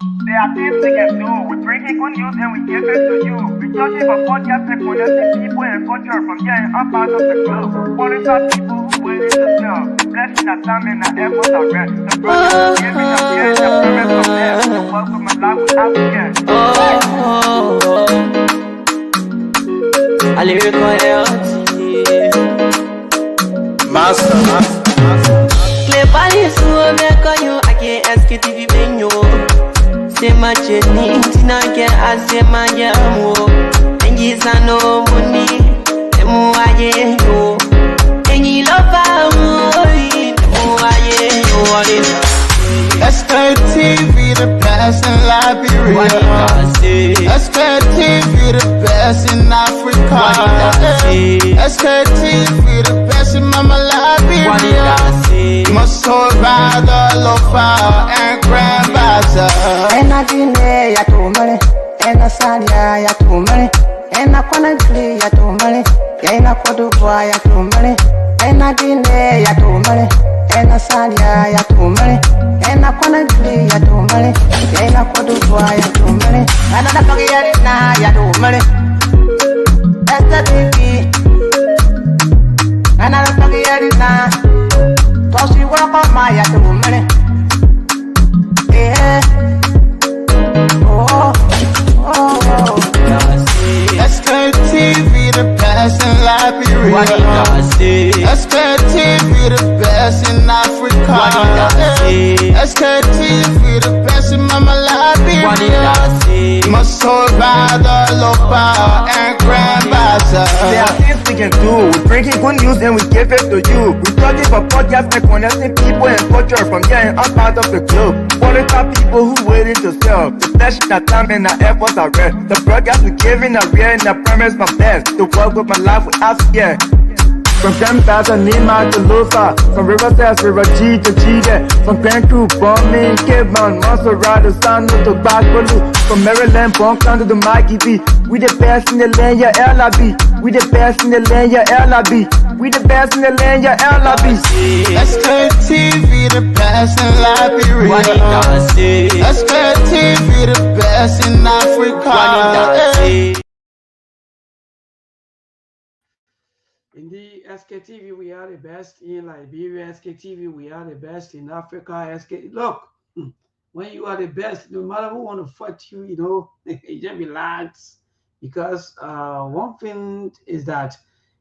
There are things we can do. We bring in good news and we give it to you. We touch it for podcast and connecting people and culture from getting up out of the club. Qualified people who willing to sell. Blessing that time and the efforts are rest. The brothers giving us the end of parents from them. The welcome and life with African. A lyrical health. Master. Play Paris, who make you I can't Sktv venue. Say my chutney, Tina can I say my yamu. And you say no money, the more I you. And you love me, the more I you. Sktv, the best in Liberia. Sktv, the best in Africa. Sktv, the best in Mama Liberia. Must hold by the lofa and grand bazaar. And I didn't ya to money, and I said ya to money, and I couldn't flee ya to money, and I could do ya to money, and I didn't ya to money, and I said ya to money, and I couldn't flee ya to money, and I could do ya to money, and I don't get it now ya to money. That's the TV, and I don't get it now. Cause you walk on my ya to money. Yeah. Sktv, the best in Liberia. Sktv, the best in Africa. Sktv, the best in Mama Liberia. Must hold by the lofa and grand bazaar. There are things we can do. We bring in good news and we give it to you. We touch it for podcast and connecting people and culture from getting up out of the club. Qualified people who willing to sell. The flesh, the time and the efforts are rest. The broadcast we giving a real and the premise my best. The work with my life with us, yeah. From Grandfather, Nima to Lufa. From River Sass, River G to Chile. From Grand Crew, Bombing, Kidman, Montserrat, San to Backwalu. From Maryland, Bonk to the Mikey B. We the best in the land, yeah, LIB. We the best in the land, yeah, LIB. We the best in the land, yeah, LIB. Sktv, the best in Liberia. Sktv, the best in Africa. In the Sktv, we are the best in Liberia. Sktv, we are the best in Africa. Look, when you are the best, no matter who want to fight you, you just relax. Because one thing is that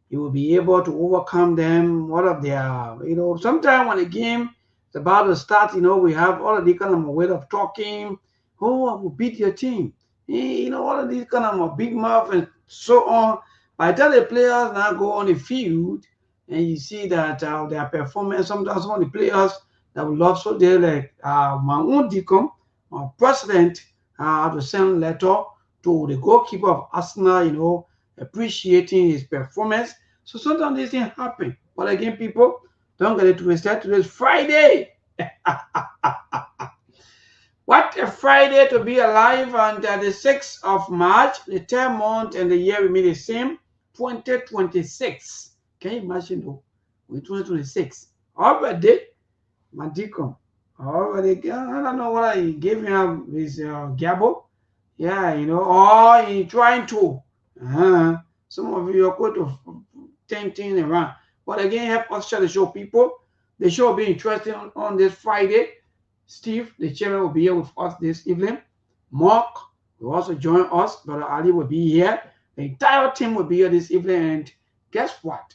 you will be able to overcome them. What of their, sometimes when the game is about to start, we have all of these kind of way of talking. Oh, I will beat your team. All of these kind of big mouth and so on. By the time the players now go on the field and you see that their performance, sometimes some of the players that will love, so they're like, my own deacon, my president, to send letter to the goalkeeper of Arsenal, appreciating his performance. So sometimes these things happen. But again, people, don't get it twisted. Today's Friday. What a Friday to be alive, and the 6th of March, the 10th month and the year remain the same. 2026. Can you imagine though? We're 2026. Already, my deacon. Already, I don't know what I gave him his gabble. Yeah, or he trying to. Some of you are going to tempting around. But again, help us share the show, people. The show will be interesting on this Friday. Steve, the chairman, will be here with us this evening. Mark will also join us. Brother Ali will be here. The entire team will be here this evening, and guess what?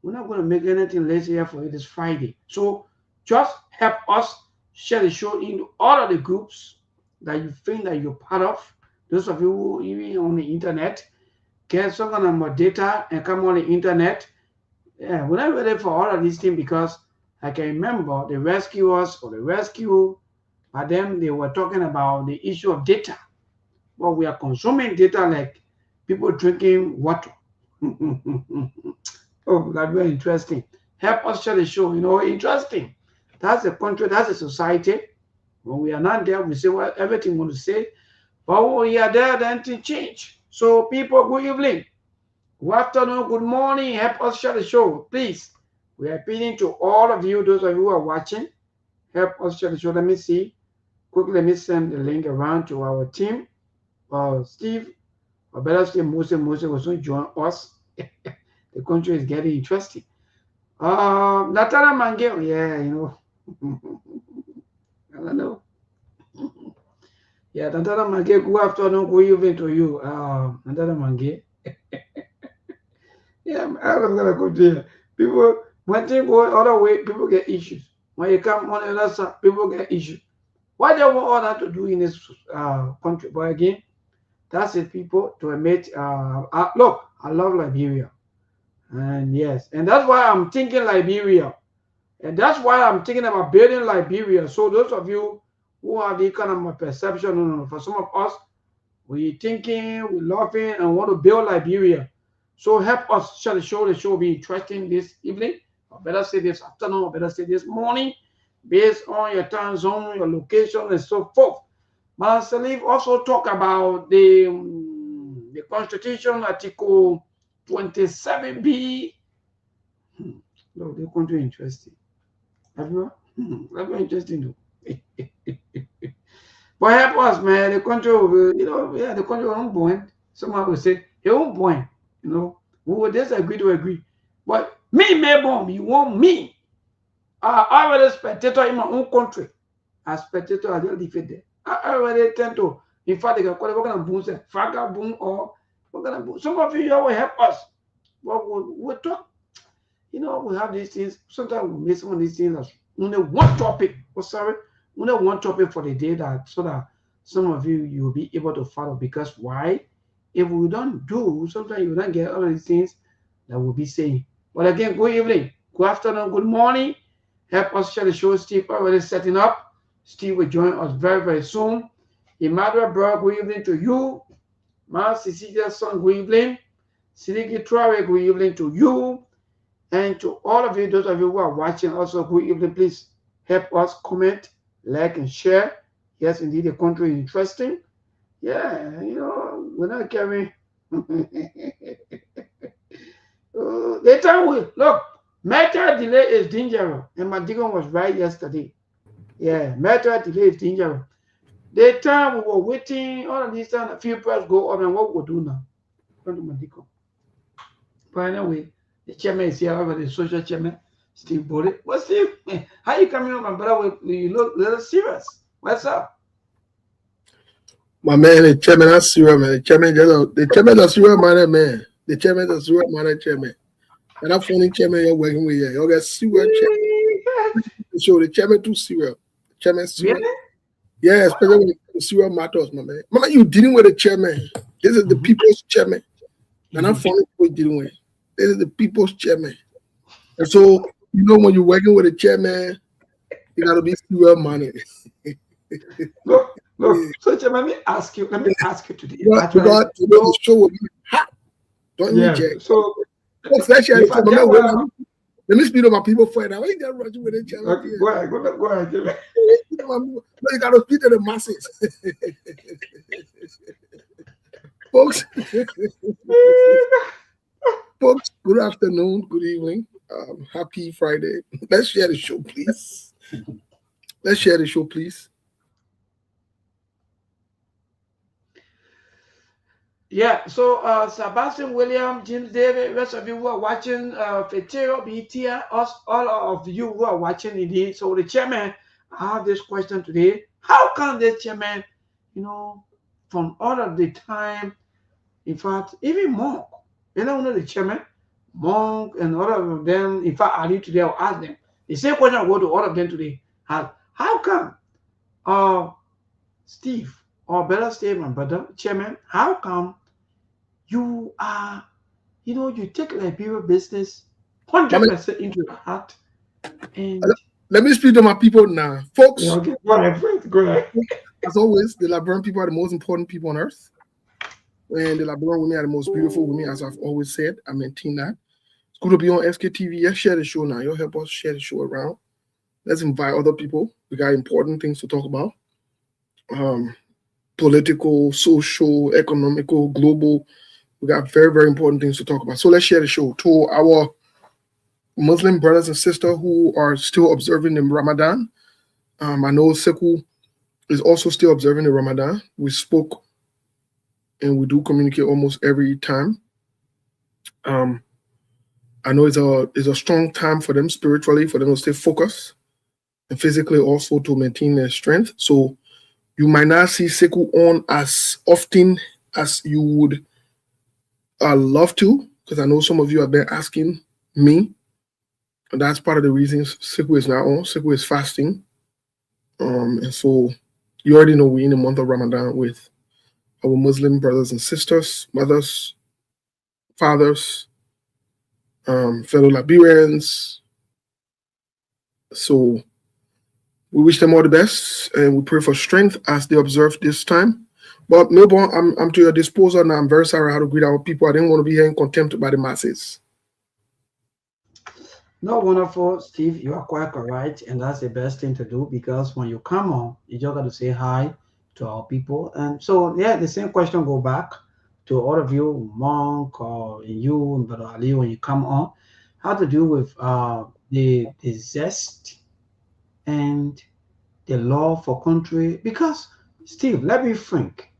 We're not going to make anything less here for you this Friday. So just help us share the show into all of the groups that you think that you're part of. Those of you who even on the internet, get some kind of more data and come on the internet. Yeah, we're not ready for all of these things because I can remember the rescuers or the rescue, but then they were talking about the issue of data. Well, we are consuming data like people drinking water. Oh, that's very interesting. Help us share the show, interesting. That's a country, that's a society. When we are not there, we say everything we want to say. But when we are there, then things change. So people, good evening. Good afternoon, good morning. Help us share the show, please. We are appealing to all of you, those of you who are watching. Help us share the show. Let me see. quickly let me send the link around to our team. Steve, or better say Moses was going to join us. The country is getting interesting. Natana Mange, yeah, I don't know. Yeah, Natana Mange, good afternoon, good evening to you. Natana Mange. Yeah, I'm gonna go there. People, when things go other way, people get issues. When you come on the other side, people get issues. Why they want all that to do in this country? But again, that's it, people, to admit. Look, I love Liberia. And yes, and that's why I'm thinking Liberia. And that's why I'm thinking about building Liberia. So those of you who have the kind of perception, for some of us, we thinking, we laughing, and want to build Liberia. So help us share the show. The show will be interesting this evening. Or better say this afternoon, or better say this morning, based on your time zone, your location, and so forth. Master Leaf also talk about the Constitution, Article 27B. Look, the country interesting. Everyone, that's very interesting though. But help us, man. The country will, the country won't born. Someone will say, he won't born. We will disagree to agree. But me, may born, you want me. I already spectator in my own country. As spectator, I don't defeat them. I already tend to, in fact, they can call it, we're going to boom, say, Faga boom, or we're going to boom. Some of you will help us. But we'll talk. We have these things. Sometimes we make some of these things as only one topic. Only one topic for the day, so that some of you will be able to follow. Because why? If we don't do, sometimes you don't get all of these things that we'll be saying. But again, good evening, good afternoon, good morning. Help us share the show. Steve already setting up. Steve will join us very, very soon. Emmanuel Bro, good evening to you. Ma Cecilia Son, good evening. Siliki Traore, good evening to you. And to all of you, those of you who are watching, also good evening. Please help us comment, like, and share. Yes, indeed, the country is interesting. Yeah, we're not carrying. The time we look, matter delay is dangerous. And Madigan was right yesterday. Yeah, matter delay is dangerous. The time we were waiting, all of these time, a few press go up, and what we'll do now? Go to Madigan. But anyway, the chairman is here, however, the social chairman, Steve Bode. What's Steve? How you coming on, my brother? You look a little serious. What's up? My man, the chairman, that's serious, man. The chairman is serious, man. The chairman is serious, man. Chairman. And I'm funny chairman you're working with here. You got serious chairman. So the chairman too serious. Chairman serious. Really? Yeah, especially when it comes to serious matters, my man. Mama, you dealing with the chairman. This is the people's chairman. And I'm funny what you're dealing with. This is the people's chairman. And so, when you're working with a chairman, you gotta be serious money. Look, so chairman, let me ask you today. Because the show will be hot. Don't you check? So let me speak to my people for now. Ain't that rushing with the chairman? Okay, go ahead. You gotta speak to the masses. Folks, good afternoon, good evening, happy Friday. Let's share the show, please. Yeah, so Sebastian William, James David, rest of you who are watching, Fetero, BT, us, all of you who are watching indeed. So the chairman, I have this question today. How can this chairman, from all of the time, in fact, even Monk, the chairman, Monk and all of them, in fact, I need today, I'll ask them. The same question I'll go to all of them today. How come, Steve, or better say my brother, chairman, how come you are, you take Liberia business 100% into your heart? And let me speak to my people now. Folks, okay, go ahead. As always, the Liberian people are the most important people on earth. And the Liberian women are the most beautiful women, as I've always said. I maintain that. It's good to be on Sktv. Let's share the show now. You'll help us share the show around. Let's invite other people. We got important things to talk about. Political, social, economical, global. We got very, very important things to talk about. So let's share the show to our Muslim brothers and sisters who are still observing the Ramadan. I know Sekou is also still observing the Ramadan. We spoke and we do communicate almost every time. I know it's a strong time for them spiritually, for them to stay focused, and physically also to maintain their strength. So you might not see Seku on as often as you would love to, because I know some of you have been asking me. And that's part of the reasons Seku is not on. Seku is fasting. And so you already know we're in the month of Ramadan with our Muslim brothers and sisters, mothers, fathers, fellow Liberians. So we wish them all the best and we pray for strength as they observe this time. But Melbourne, I'm to your disposal now. I'm very sorry how to greet our people. I didn't want to be here in contempt by the masses. No, wonderful, Steve. You are quite correct, and that's the best thing to do, because when you come on, you just got to say hi to our people. And so, yeah, the same question go back to all of you, Monk, or you, and Brother Ali, when you come on, how to do with the zest and the love for country. Because, Steve, let me frank,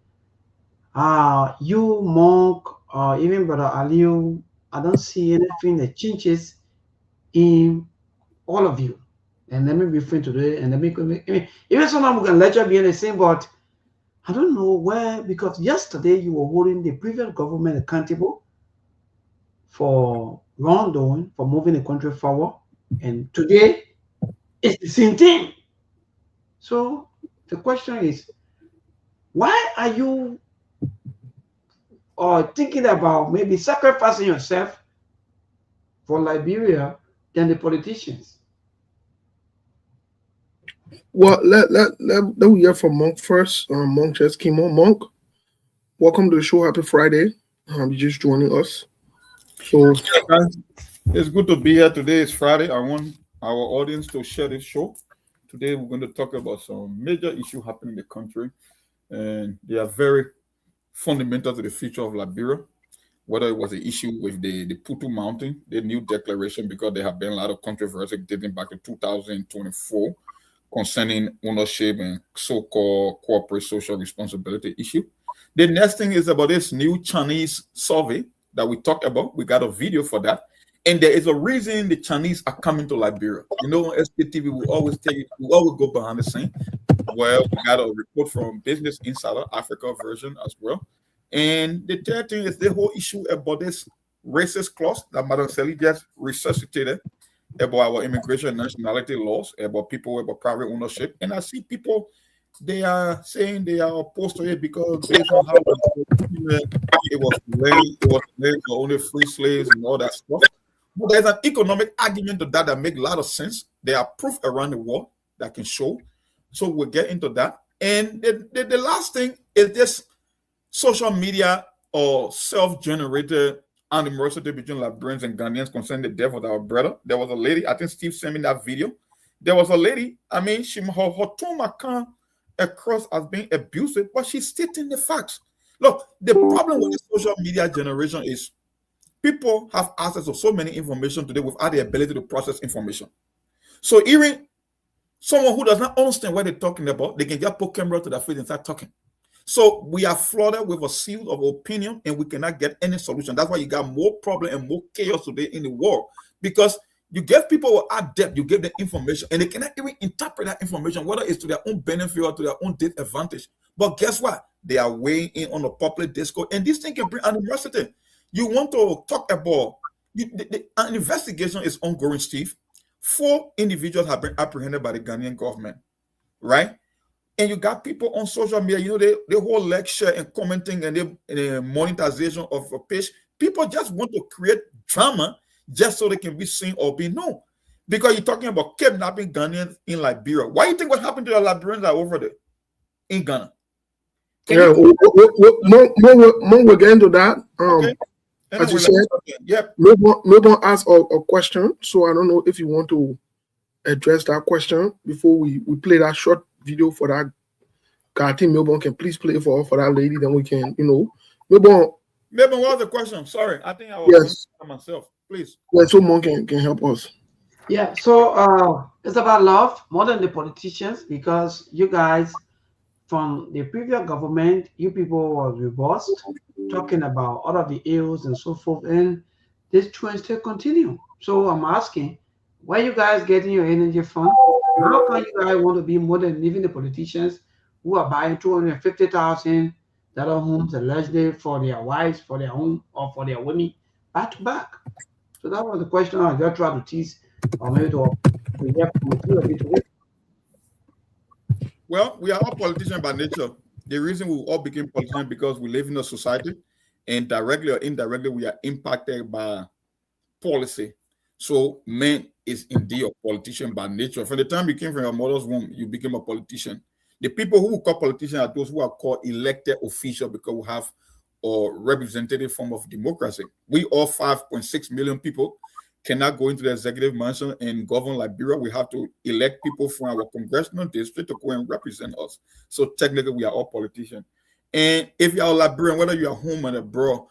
you, Monk, or even Brother Ali, I don't see anything that changes in all of you. And let me be frank today, and let me even sometimes we can lecture being the same, but I don't know where, because yesterday you were holding the previous government accountable for wrongdoing, for moving the country forward, and today it's the same thing. So the question is, why are you thinking about maybe sacrificing yourself for Liberia than the politicians? Well, let me hear from Monk first. Monk just came on. Monk, welcome to the show. Happy Friday. You're just joining us. So it's good to be here. Today is Friday. I want our audience to share this show. Today we're going to talk about some major issues happening in the country, and they are very fundamental to the future of Liberia. Whether it was an issue with the Putu Mountain, the new declaration, because there have been a lot of controversy dating back to 2024 concerning ownership and so-called corporate social responsibility issue. The next thing is about this new Chinese survey that we talked about. We got a video for that. And there is a reason the Chinese are coming to Liberia. You know, on SKTV, we always go behind the scene. Well, we got a report from Business Insider, Africa version as well. And the third thing is the whole issue about this racist clause that Madam Sally just resuscitated about our immigration and nationality laws, about people, about private ownership. And I see people, they are saying they are opposed to it because based on how it was laid for only free slaves and all that stuff. But there's an economic argument to that makes a lot of sense. There are proof around the world that can show. So we'll get into that. And the last thing is this social media or self-generated animosity between Liberians and Ghanaians concerning the death of our brother. There was a lady, I think Steve sent me that video. There was a lady, I mean, her tone come across as being abusive, but she's stating the facts. Look, the problem with the social media generation is people have access to so many information today without the ability to process information. So even someone who does not understand what they're talking about, they can just put camera to their face and start talking. So we are flooded with a sea of opinion and we cannot get any solution. That's why you got more problem and more chaos today in the world, because you give people without depth, you give them information and they cannot even interpret that information, whether it's to their own benefit or to their own disadvantage. But guess what? They are weighing in on the public discourse, and this thing can bring animosity. You want to talk about, an investigation is ongoing, Steve. 4 individuals have been apprehended by the Ghanaian government, right? And you got people on social media, you know, they whole lecture and commenting and the monetization of a page. People just want to create drama just so they can be seen or be known. Because you're talking about kidnapping Ghanaians in Liberia. Why do you think what happened to the Liberians are over there in Ghana? We'll get into that. Okay. As you said, yep. Maybe ask a question. So I don't know if you want to address that question before we play that short video for that guy. I think Melbourne can please play for that lady. Then we can, Melbourne, what was the question? Sorry, I think I was myself. Please. Yeah, so Monk can help us. Yeah, so it's about love more than the politicians, because you guys from the previous government, you people was reversed, talking about all of the ills and so forth, and this trend still continue. So I'm asking, where you guys getting your energy from? How can you guys want to be more than even the politicians who are buying $250,000 homes allegedly for their wives, for their home, or for their women back to back? So that was the question I just tried to tease, or maybe to get material a bit away. Well, we are all politicians by nature. The reason we all became politicians because we live in a society, and directly or indirectly, we are impacted by policy. So man is indeed a politician by nature. From the time you came from your mother's womb, you became a politician. The people who we call politicians are those who are called elected officials because we have a representative form of democracy. We all 5.6 million people cannot go into the executive mansion and govern Liberia. We have to elect people from our congressional district to go and represent us. So technically, we are all politicians. And if you are a Liberian, whether you are home or abroad,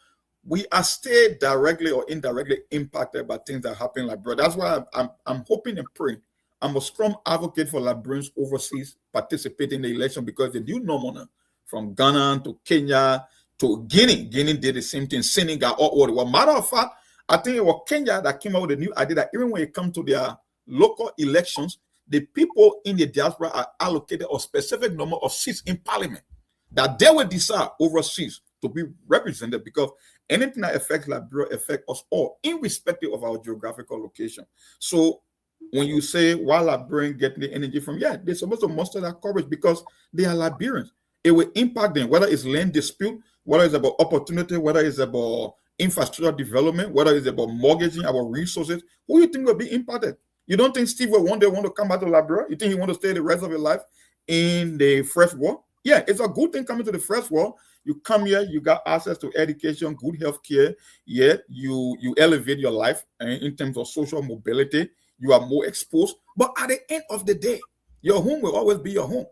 we are still directly or indirectly impacted by things that happen in Liberia. That's why I'm hoping and praying. I'm a strong advocate for Liberians overseas participating in the election because they do no more from Ghana to Kenya to Guinea. Guinea did the same thing. Senegal, all over. Well, matter of fact, I think it was Kenya that came out with a new idea that even when it comes to their local elections, the people in the diaspora are allocated a specific number of seats in parliament that they will decide overseas to be represented because anything that affects Liberia affects us all, irrespective of our geographical location. So when you say why Liberians get the energy from, yeah, they're supposed to muster that courage because they are Liberians. It will impact them, whether it's land dispute, whether it's about opportunity, whether it's about infrastructure development, whether it's about mortgaging our resources. Who do you think will be impacted? You don't think Steve will one day want to come back to Liberia? You think he want to stay the rest of his life in the first world? Yeah, it's a good thing coming to the first world. You come here, you got access to education, good health care. Yeah, you elevate your life in terms of social mobility. You are more exposed. But at the end of the day, your home will always be your home.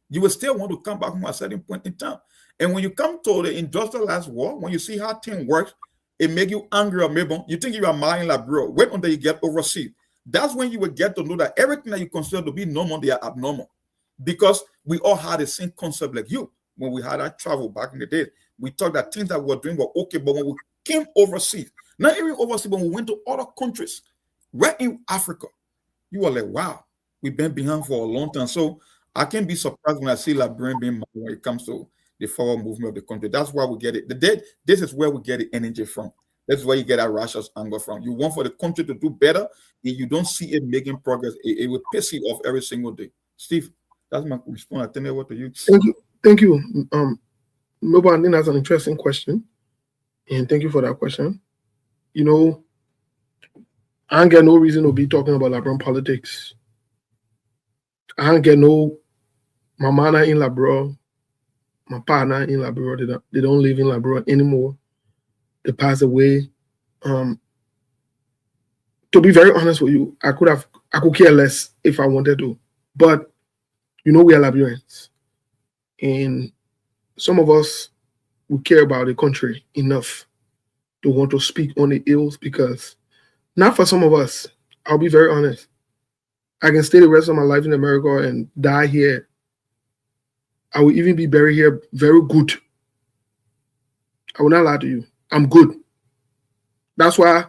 You will still want to come back home at a certain point in time. And when you come to the industrialized world, when you see how things work, it makes you angry or maybe you think you are marrying Liberia. Wait until you get overseas. That's when you will get to know that everything that you consider to be normal, they are abnormal. Because we all had the same concept like you. When we had our travel back in the day, we thought that things that we were doing were okay. But when we came overseas, not even overseas, when we went to other countries, right in Africa, you were like, wow, we've been behind for a long time. So I can't be surprised when I see Liberian being mad when it comes to the forward movement of the country. That's why we get it. This is where we get the energy from. That's where you get that righteous anger from. You want for the country to do better, and you don't see it making progress. It will piss you off every single day. Steve, that's my response. I think over to you. Thank you. Maybe I think that's an interesting question, and thank you for that question. You know, I ain't get no reason to be talking about Liberian politics. I ain't get no. My man in Liberia, my partner in Liberia, they don't live in Liberia anymore. They passed away. To be very honest with you, I could care less if I wanted to. But you know, we are Liberians, and some of us we care about the country enough to want to speak on the ills because not for some of us. I'll be very honest. I can stay the rest of my life in America and die here. I will even be buried here very good. I will not lie to you. I'm good. That's why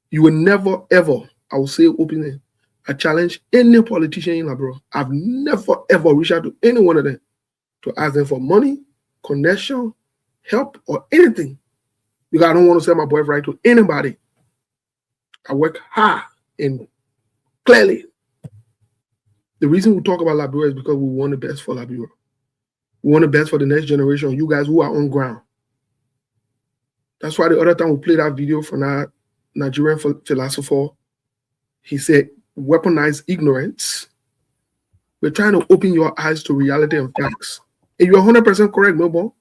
you will never, ever, I will say openly, I challenge any politician in Liberia. I've never, ever reached out to any one of them to ask them for money, connection, help, or anything. Because I don't want to sell my birthright to anybody. I work hard and clearly. The reason we talk about Liberia is because we want the best for Liberia. We want the best for the next generation, you guys who are on ground. That's why the other time we played that video from that Nigerian philosopher, he said, weaponize ignorance. We're trying to open your eyes to reality and facts. And you're 100% correct, Melbourne.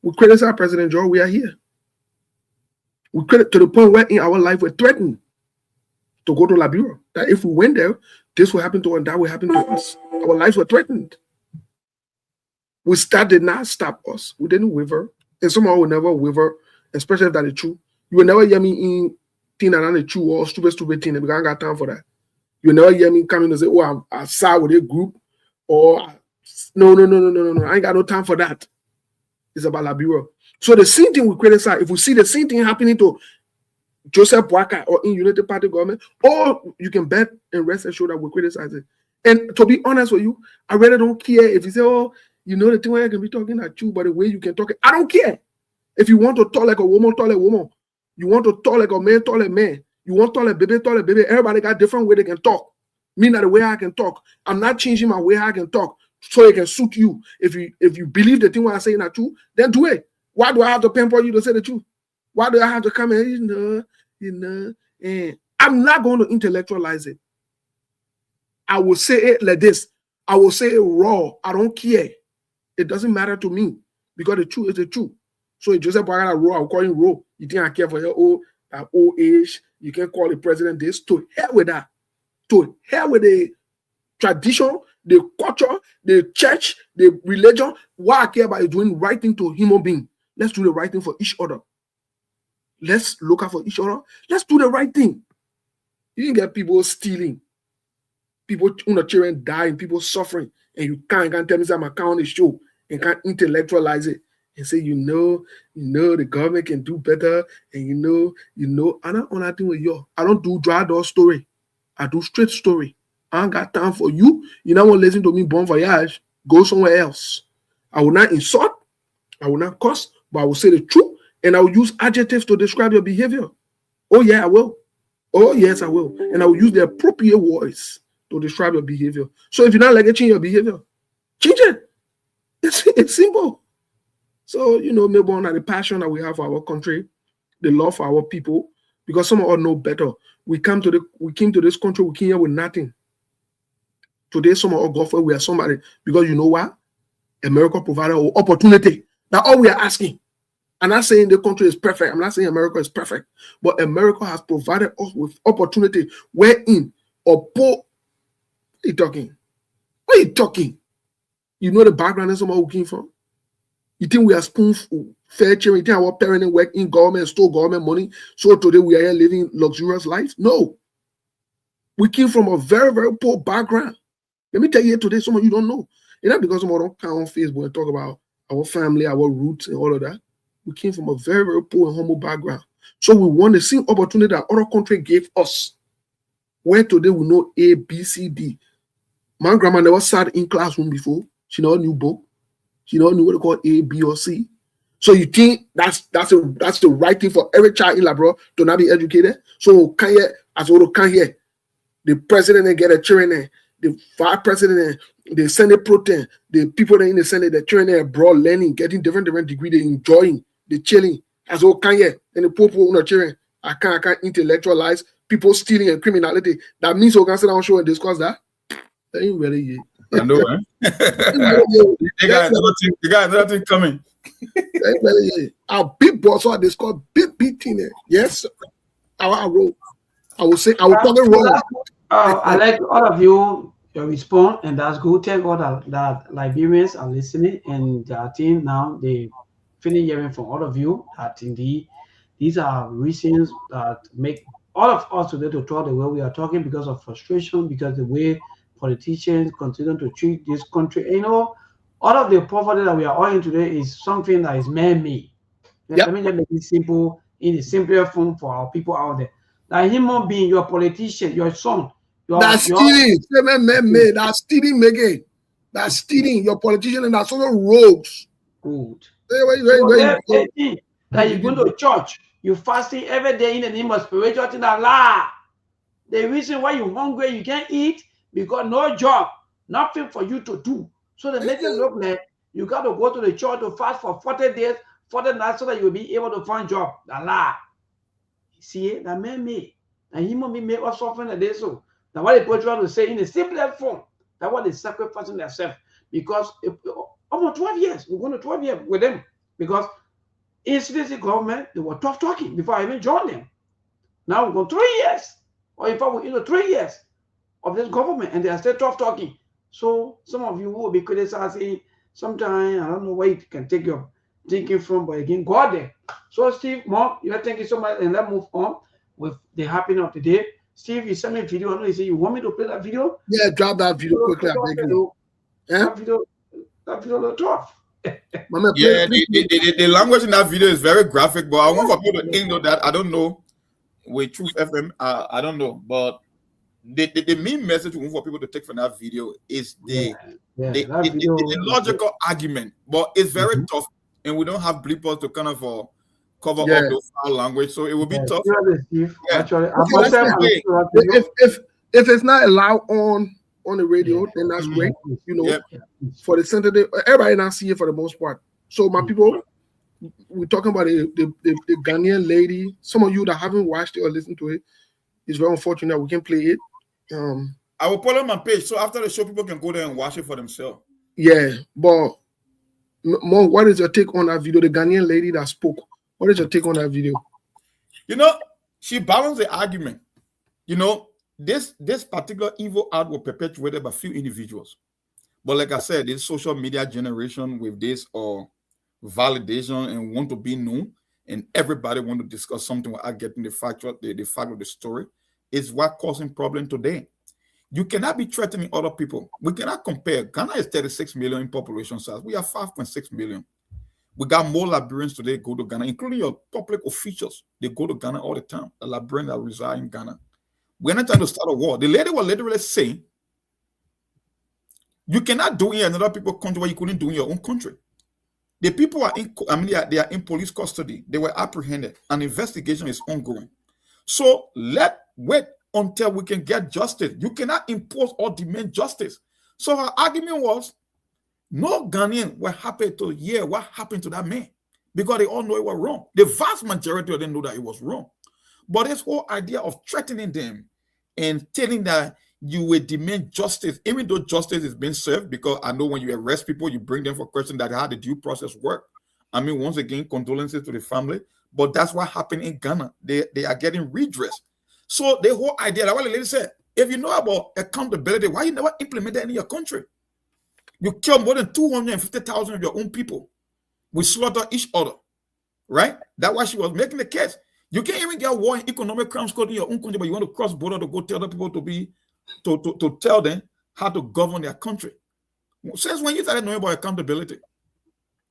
We criticize President George, we are here. We credit to the point where in our life we're threatened to go to Liberia. That if we went there, this will happen to us and that will happen to us. Our lives were threatened. That did not stop us. We didn't waver. And somehow we never waver, especially if that is true. You will never hear me in thing that is true or stupid thing because I ain't got time for that. You will never hear me coming and say, oh, I side with a group or I No. I ain't got no time for that. It's about Liberia. So the same thing we criticize. If we see the same thing happening to Joseph Boakai or in United Party government, or you can bet and rest assured that we criticize it. And to be honest with you, I really don't care if you say, oh, you know the thing where I can be talking at you, but the way you can talk it, I don't care. If you want to talk like a woman, talk like a woman. You want to talk like a man, talk like a man. You want to talk like baby, talk like baby. Everybody got different way they can talk. Me, not the way I can talk. I'm not changing my way I can talk so it can suit you. If you believe the thing what I'm saying is true, then do it. Why do I have to pamper you to say the truth? Why do I have to come and and I'm not going to intellectualize it. I will say it like this. I will say it raw. I don't care. It doesn't matter to me because the truth is the truth. So if Joseph Boakai raw, I'll call him raw. You think I care for your old age? You can call the president this. To hell with that. To hell with the tradition, the culture, the church, the religion. What I care about is doing the right thing to human being. Let's do the right thing for each other. Let's look out for each other. Let's do the right thing. You can get people stealing, people children dying, people suffering, and you can't tell me that my account is show and can't intellectualize it and say, you know, the government can do better, and you know. I don't want thing with you. I don't do dry door story. I do straight story. I ain't got time for you. You don't want to listen to me bon voyage. Go somewhere else. I will not insult. I will not curse, but I will say the truth. And I will use adjectives to describe your behavior. Oh, yeah, I will. Oh, yes, I will. And I will use the appropriate words to describe your behavior. So if you're not like it, change your behavior. Change it. It's simple. So, maybe on the passion that we have for our country, the love for our people, because some of us know better. We came to this country, we came here with nothing. Today, some of us go for we are somebody. Because you know what? America provided an opportunity. That's all we are asking. I'm not saying the country is perfect. I'm not saying America is perfect. But America has provided us with opportunity wherein or poor. What are you talking? What are you talking? You know the background of someone who came from? You think we are spoon-fed children? You think our parents work in government, stole government money, so today we are here living luxurious lives? No. We came from a very, very poor background. Let me tell you today, some of you don't know. It's not because someone don't come on Facebook and talk about our family, our roots, and all of that. We came from a very, very poor and humble background. So we want the same opportunity that other country gave us. Where today we know A, B, C, D. My grandma never sat in classroom before. She never knew book. She never knew what they call A, B, or C. So you think that's the right thing for every child in Labrador to not be educated? So the president and get a children there, the vice president, the Senate protein, the people that in the Senate, the children there abroad learning, getting different degrees, they enjoying, they chilling. As well can and the poor children, I can't intellectualize people stealing and criminality. That means we can sit down show and discuss that. That ain't really I know, eh? You got another thing coming. Our big boss are discuss big thing there. Yes, I will say I will probably wrong. I like all of you respond, and that's good. Thank God that Liberians are listening, and I think now they finish hearing from all of you that indeed these are reasons that make all of us today to talk the way we are talking because of frustration, because the way politicians continue to treat this country. All of the poverty that we are all in today is something that is man-made. Let me just make it simple in the simpler form for our people out there. Like human being, your politician, your son. That's stealing. Man-made. That's stealing again. That's stealing. Your politician and that's all rogues. Good. That you go to church, you fasting every day in the name of spiritual thing. Allah. The reason why you're hungry, you can't eat because no job, nothing for you to do. So they make it look like you got to go to the church to fast for 40 days, 40 nights, so that you'll be able to find job. Allah. See, that man-made. And human being make us suffering a day so. Now what they trying to say in a simpler form, that's what they're sacrificing themselves. Because almost 12 years, we're going to 12 years with them. Because in CDC government, they were tough talking before I even joined them. Now we're going 3 years. Or in fact, we're in 3 years of this government, and they are still tough talking. So some of you will be criticizing sometimes. I don't know where you can take your thinking from, but again, God there. So Steve, Mark, thank you so much, and let's move on with the happening of the day. Steve, you sent me a video. I know you say you want me to play that video. Yeah, drop that video quickly. I beg you. That video, That video look tough. Mama, Yeah, the language in that video is very graphic, but I want for people to know that I don't know with Truth FM. I don't know, but the main message we want for people to take from that video is the logical argument, but it's very tough, and we don't have bleepers to kind of cover up those foul language, so it will be tough. Actually, if it's not allowed on the radio, then that's great. You know, for the Saturday, everybody not see it for the most part. So my people, we're talking about the Ghanaian lady. Some of you that haven't watched it or listened to it, it's very unfortunate that we can play it. I will put on my page, so after the show, people can go there and watch it for themselves. Yeah, but Mo, what is your take on that video? The Ghanaian lady that spoke. What is your take on that video? You know, she balanced the argument. You know, this particular evil act was perpetuated by few individuals. But like I said, this social media generation with this validation and want to be known, and everybody want to discuss something without getting the fact of the story, is what causing problem today. You cannot be threatening other people. We cannot compare. Ghana is 36 million in population size. We are 5.6 million. We got more Liberians today go to Ghana, including your public officials. They go to Ghana all the time. The Liberians that reside in Ghana. We're not trying to start a war. The lady was literally saying, you cannot do it in another people's country what you couldn't do in your own country. The people are they are in police custody. They were apprehended. An investigation is ongoing. So wait until we can get justice. You cannot impose or demand justice. So her argument was, no Ghanaian were happy to hear what happened to that man because they all know it was wrong. The vast majority of them know that it was wrong. But this whole idea of threatening them and telling that you will demand justice, even though justice is being served, because I know when you arrest people, you bring them for question that how the due process work. I mean, once again, condolences to the family, but that's what happened in Ghana. They are getting redress. So the whole idea, like what the lady said, if you know about accountability, why you never implement that in your country? You kill more than 250,000 of your own people. We slaughter each other, right? That's why she was making the case. You can't even get war and economic crimes code in your own country, but you want to cross border to go tell other people to tell them how to govern their country. Since when you started knowing about accountability?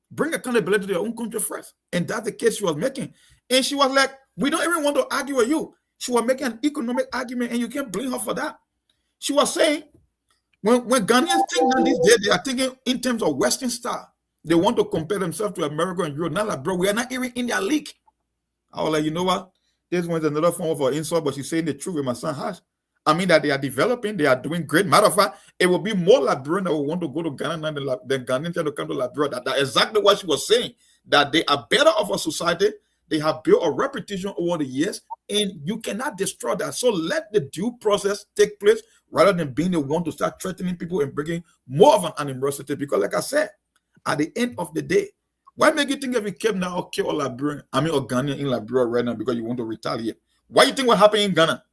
Bring accountability to your own country first. And that's the case she was making. And she was like, we don't even want to argue with you. She was making an economic argument, and you can't blame her for that. She was saying, when Ghanaians think that these days, they are thinking in terms of Western style. They want to compare themselves to America and Europe. Not like, bro, we are not even in their league. I was like, you know what? This one's another form of an insult, but she's saying the truth with my son Hash. I mean that they are developing, they are doing great. Matter of fact, it will be more Liberian that will want to go to Ghana than Ghanaians to come to Liberia. That's exactly what she was saying. That they are better of a society. They have built a reputation over the years, and you cannot destroy that. So let the due process take place rather than being the one to start threatening people and bringing more of an animosity. Because like I said, at the end of the day, why make you think if you came now or kill a Liberian, or Ghanaian in Liberia right now because you want to retaliate? Why do you think will happen in Ghana?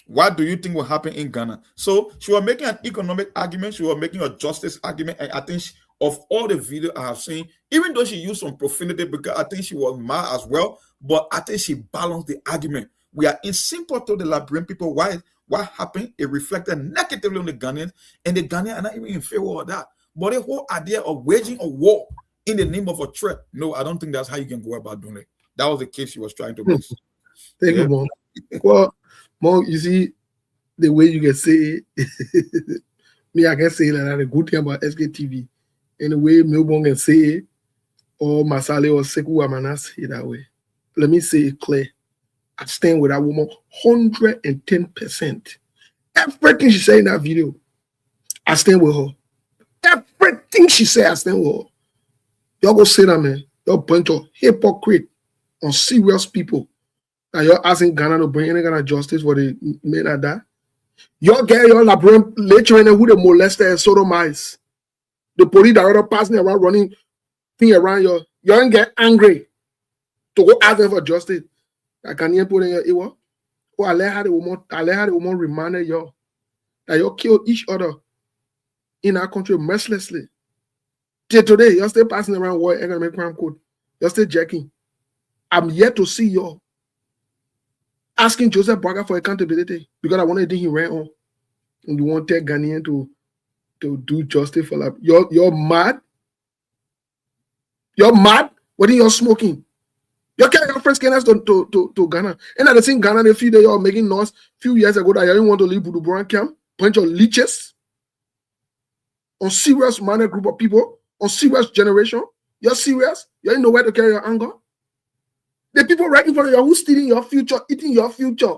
What do you think will happen in Ghana? So she was making an economic argument. She was making a justice argument. And I think of all the videos I have seen, even though she used some profanity, because I think she was mad as well, but I think she balanced the argument. We are in sympathy to the Liberian people. Why? What happened? It reflected negatively on the Ghanaians, and the Ghanaians are not even in favor of that. But the whole idea of waging a war in the name of a threat, no, I don't think that's how you can go about doing it. That was the case she was trying to make. Thank you, Mom. Well, Mom, you see, the way you can say it, me, I can say that the good thing about Sktv, and the way Melbourne can say it, or Masale or Seku, I'm not say it that way. Let me say it clear. I stand with that woman 110%. Everything she said in that video, I stand with her. Everything she said, I stand with her. Y'all go say that, man. Y'all bunch of hypocrite, unserious people. And you're asking Ghana to bring any kind of justice for the men like that. Y'all get your Liberian later who they molested and sodomize. The police that are passing around running thing around you. You don't get angry to go ask them for justice. I can't even put in your ear. Oh, I let how the woman reminded you that you kill each other in our country mercilessly. Till today, you're still passing around war economic crime code. You're still jacking. I'm yet to see you asking Joseph Braga for accountability because I wanted to think he ran on. And you want to tell Ghanaian to to do justice for life. You're mad. You're mad. What are you smoking? You carry your friends to Ghana. And at the same Ghana, the few days you're making noise few years ago that you didn't want to leave Buduburan camp, bunch of leeches on serious minor group of people, on serious generation. You're serious? You ain't nowhere to carry your anger. The people right in front of you who's stealing your future, eating your future,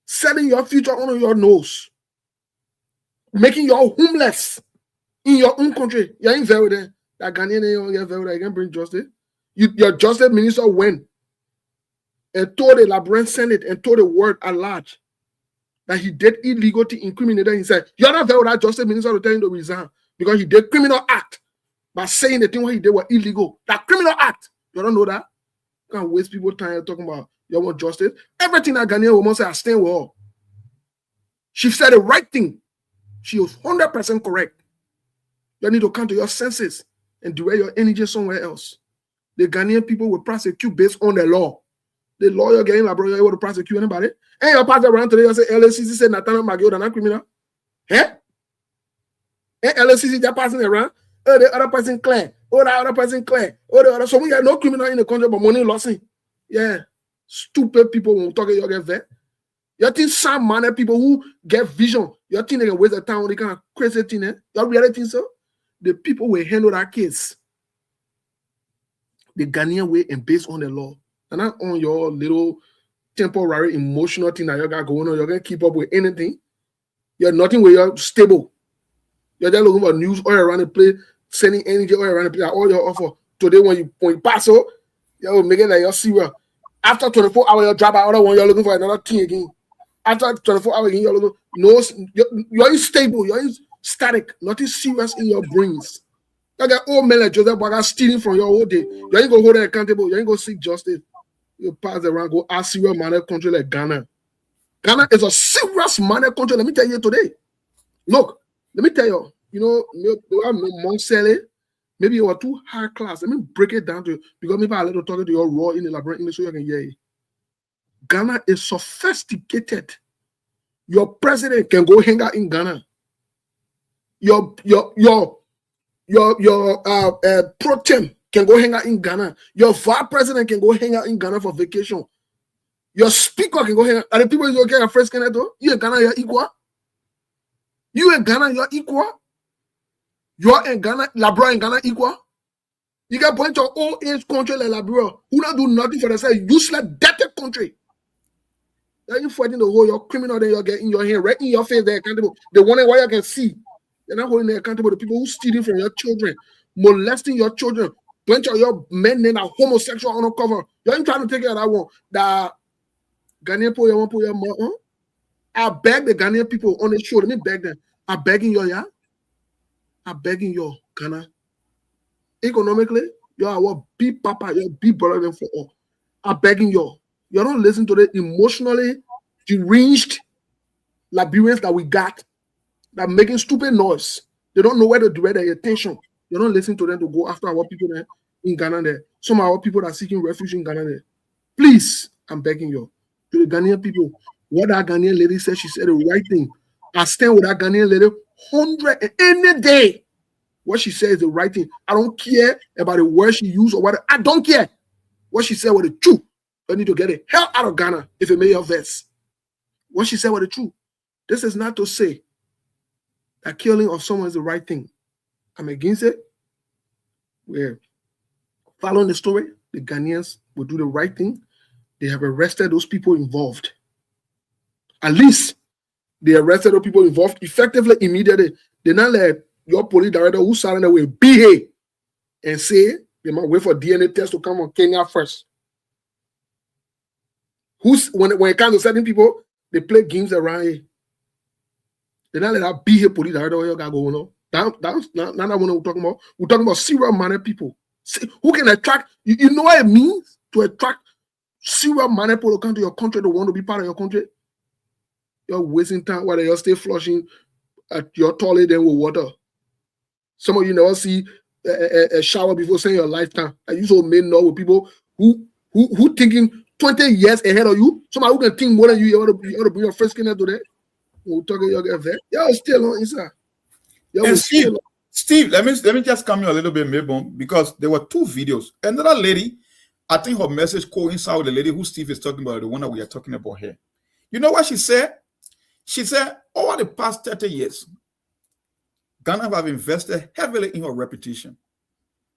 selling your future on your nose, making you homeless in your own country. You ain't very there. That Ghanaian, you're very there. You can bring justice. Your justice minister went and told the Labrador Senate and told the world at large that he did illegal to incriminate him. He said, you're not very that justice minister to tell him to resign because he did criminal act by saying the thing what he did was illegal. That criminal act. You don't know that? You can't waste people time talking about you want justice. Everything that Ghanaian woman said, I stand with her. She said the right thing. She was 100% correct. You need to come to your senses and direct your energy somewhere else. The Ghanaian people will prosecute based on the law. The lawyer getting like, bro, you're able to prosecute anybody. And your pastor around today, you say LACC said Nathaniel Magio, they're not criminal. Eh? And LACC, they're passing around. Oh, the other person clear. Oh, the other person clear. Oh, the other. So we have no criminal in the country, but money lossing. Yeah. Stupid people when we talk, you get vet. You think some manner people who get vision, you think they can waste their time on the kind of crazy thing, eh? You really think so? The people will handle that case the Ghanaian way and based on the law. And not on your little temporary emotional thing that you got going on. You're going to keep up with anything. You're nothing where you're stable. You're just looking for news all around the place, sending energy all around the place. All your offer. Today, when you pass out, you'll make it like you're serious. After 24 hours, you'll drop out other one, you're looking for another thing again. After 24 hours again, you're looking, you're unstable, you're static, nothing serious in your brains. You got old men like Joseph Baga stealing from your whole day. You ain't gonna hold them accountable. You ain't gonna seek justice. You pass around, go ask serious minor country like Ghana. Ghana is a serious minor country. Let me tell you today. Look, let me tell you. You know, Monselli, maybe you are too high class. Let me break it down to you because maybe I'll let you talk to your raw in the elaborate English so you can hear it. Ghana is sophisticated. Your president can go hang out in Ghana. Your pro tem can go hang out in Ghana. Your vice president can go hang out in Ghana for vacation. Your speaker can go hang out. Are the people you okay at first Canada? You in Ghana, you're equal. You in Ghana, you're equal. You're in Ghana, Labrador in Ghana equal. You got a bunch of old age country like Labrador who don't do nothing for themselves. Useless, dirty country. Then you fighting the whole your criminal, then you're getting your hand right in your face. They're accountable. They wonder why you can see. They're not holding them accountable. The people who stealing from your children, molesting your children, bunch of your men that are homosexual undercover. You ain't trying to take care of that one. The Ghanaian people, I beg the Ghanaian people on the show. Let me beg them. I'm begging you, yeah. I'm begging you, Ghana. Economically, you are what big papa, you're big brother than for all. I'm begging you. You don't listen to the emotionally deranged Liberians that we got. That making stupid noise. They don't know where to direct their attention. You don't listen to them to go after our people there in Ghana there. Some of our people that are seeking refuge in Ghana there. Please, I'm begging you. To the Ghanaian people, what that Ghanaian lady said, she said the right thing. I stand with that Ghanaian lady 100 any day. What she said is the right thing. I don't care about the word she used or what. I don't care. What she said was the truth. You need to get the hell out of Ghana if it made your verse. What she said was the truth. This is not to say that killing of someone is the right thing. I'm against it. We're following the story. The Ghanaians will do the right thing. They have arrested those people involved. At least they arrested those people involved effectively, immediately. They not let your police director who sat in the way behave and say they might wait for DNA tests to come on Kenya first. When it comes to certain people, they play games around here. They not let that behave police director where you got going on. That's not what we're talking about. We're talking about serial minded people. Who can attract, you know what it means to attract serial minded people to come to your country to want to be part of your country? You're wasting time while you're still flushing at your toilet then with water. Some of you never see a shower before saying your lifetime. I used to men know with people who thinking 20 years ahead of you. Somebody who can think more than you. You ought to bring your first skin today. We'll talk about your event. You're still on inside. And Steve, let me just come in a little bit, maybe, because there were 2 videos. Another lady, I think her message coincides with the lady who Steve is talking about, the one that we are talking about here. You know what she said? She said, over the past 30 years, Ghana have invested heavily in her reputation.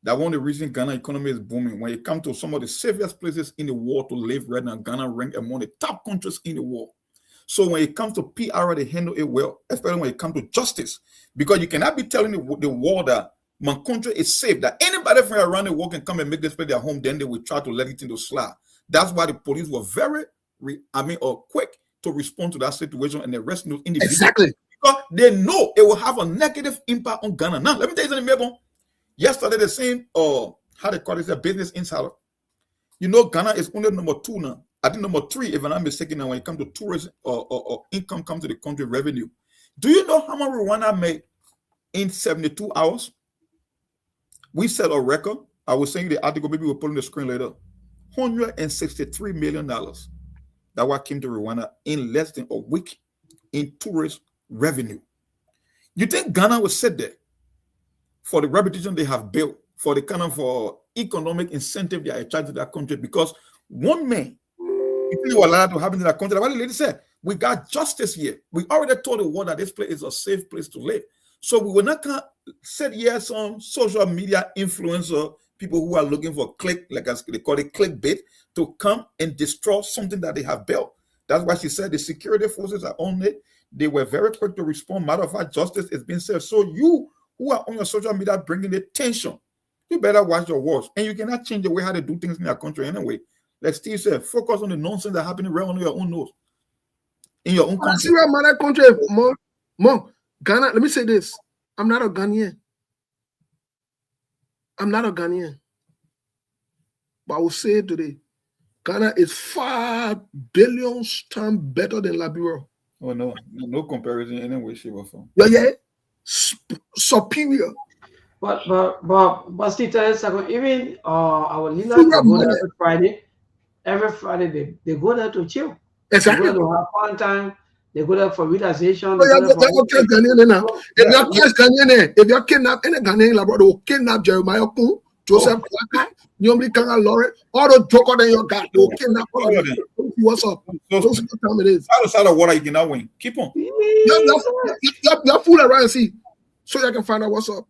That one of the reasons Ghana economy is booming. When it comes to some of the safest places in the world to live right now, Ghana ranked among the top countries in the world. So when it comes to PR, they handle it well, especially when it comes to justice. Because you cannot be telling the world that my country is safe, that anybody from around the world can come and make this place their home, then they will try to let it into slide. That's why the police were very, quick to respond to that situation and arrest those individuals. Exactly. Because they know it will have a negative impact on Ghana. Now, let me tell you something, Mabel. Yesterday, the same, how they call it, a Business Insider. You know, Ghana is only number 2 now. I think number 3, if I'm not mistaken, now when it comes to tourism or income comes to the country revenue. Do you know how much Rwanda made in 72 hours? We set a record. I was saying the article, maybe we'll put on the screen later. $163 million. That what came to Rwanda in less than a week in tourist revenue. You think Ghana will sit there for the reputation they have built, for the kind of economic incentive they are charging to that country? Because one man, if you allow to happen to that country, what the lady said, we got justice here. We already told the world that this place is a safe place to live. So we will not sit here some social media influencer, people who are looking for click, like they call it clickbait, to come and destroy something that they have built. That's why she said the security forces are on it. They were very quick to respond. Matter of fact, justice is being served. So you who are on your social media bringing the tension, you better watch your words. And you cannot change the way how they do things in your country anyway. Like Steve said, focus on the nonsense that's happening right under your own nose. In your own country. Mom, Ghana, let me say this. I'm not a Ghanaian. But I will say it today. Ghana is 5 billion times better than Liberia. Oh, no comparison in any way, shape, or form. Yeah. Superior. But Steve, even our leaders go there every Friday. Every Friday they go there to chill. Exactly. They go there to have fun time. They go there for relaxation. If you're kidnapped any Ghanaian, they will kidnap Jeremiah Kun, Joseph Kwaka, Nyomli Kanga Lore, all the joker that you got, they will kidnap all of them. What's up? Those time it is. Outside of water, you cannot win. Keep on. You're fool around and see, so you can find out what's up.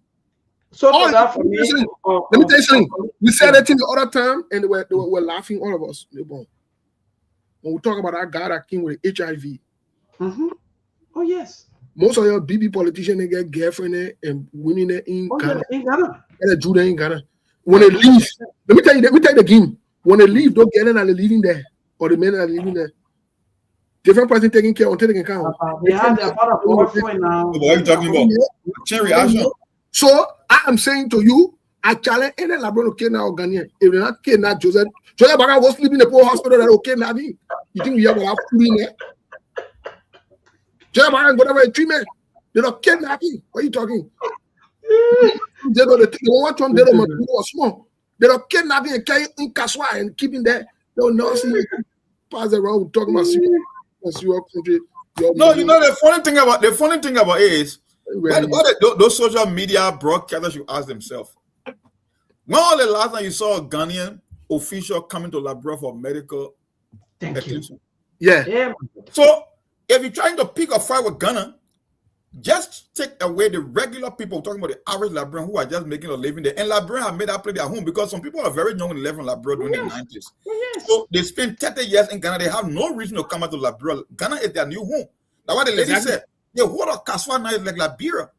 So that for me, let me tell you something. We said that thing the other time, and they were laughing, all of us. When we talk about that guy that came with HIV. Mm-hmm. Oh yes. Most of your BB politicians, they get girlfriend and women in Ghana. In Ghana. And a Jew in Ghana. When they leave, let me tell you the game. When they leave, don't get in and they're leaving there, or the men are leaving there. Different person taking care until they can come. They have their part of boyfriend now. What are you talking about? Chain reaction. So I am saying to you, I challenge any Labrador kidnap or Ghanaian. If they're not kidnap Joseph Baga was sleeping in the poor hospital that will kidnap him. You think we have food in there? Joseph Baga whatever treatment. They don't kidnap him. What are you talking? They don't want to they don't small. They don't kidnap him and carry in Kaswa and keep him there. They don't know see pass around talking about your country. No, you know the funny thing about it is those social media broadcasters should ask themselves. When was the last time you saw a Ghanaian official coming to Labrador for medical attention? Yeah. So if you're trying to pick a fight with Ghana, just take away the regular people talking about the average Labrador who are just making a living there. And Labrador have made that play their home because some people are very young and living in Labrador during the 90s. Yes. So they spend 30 years in Ghana. They have no reason to come out to Labrador. Ghana is their new home. That's what the lady said. Yeah, what a Kaswa now is like Liberia.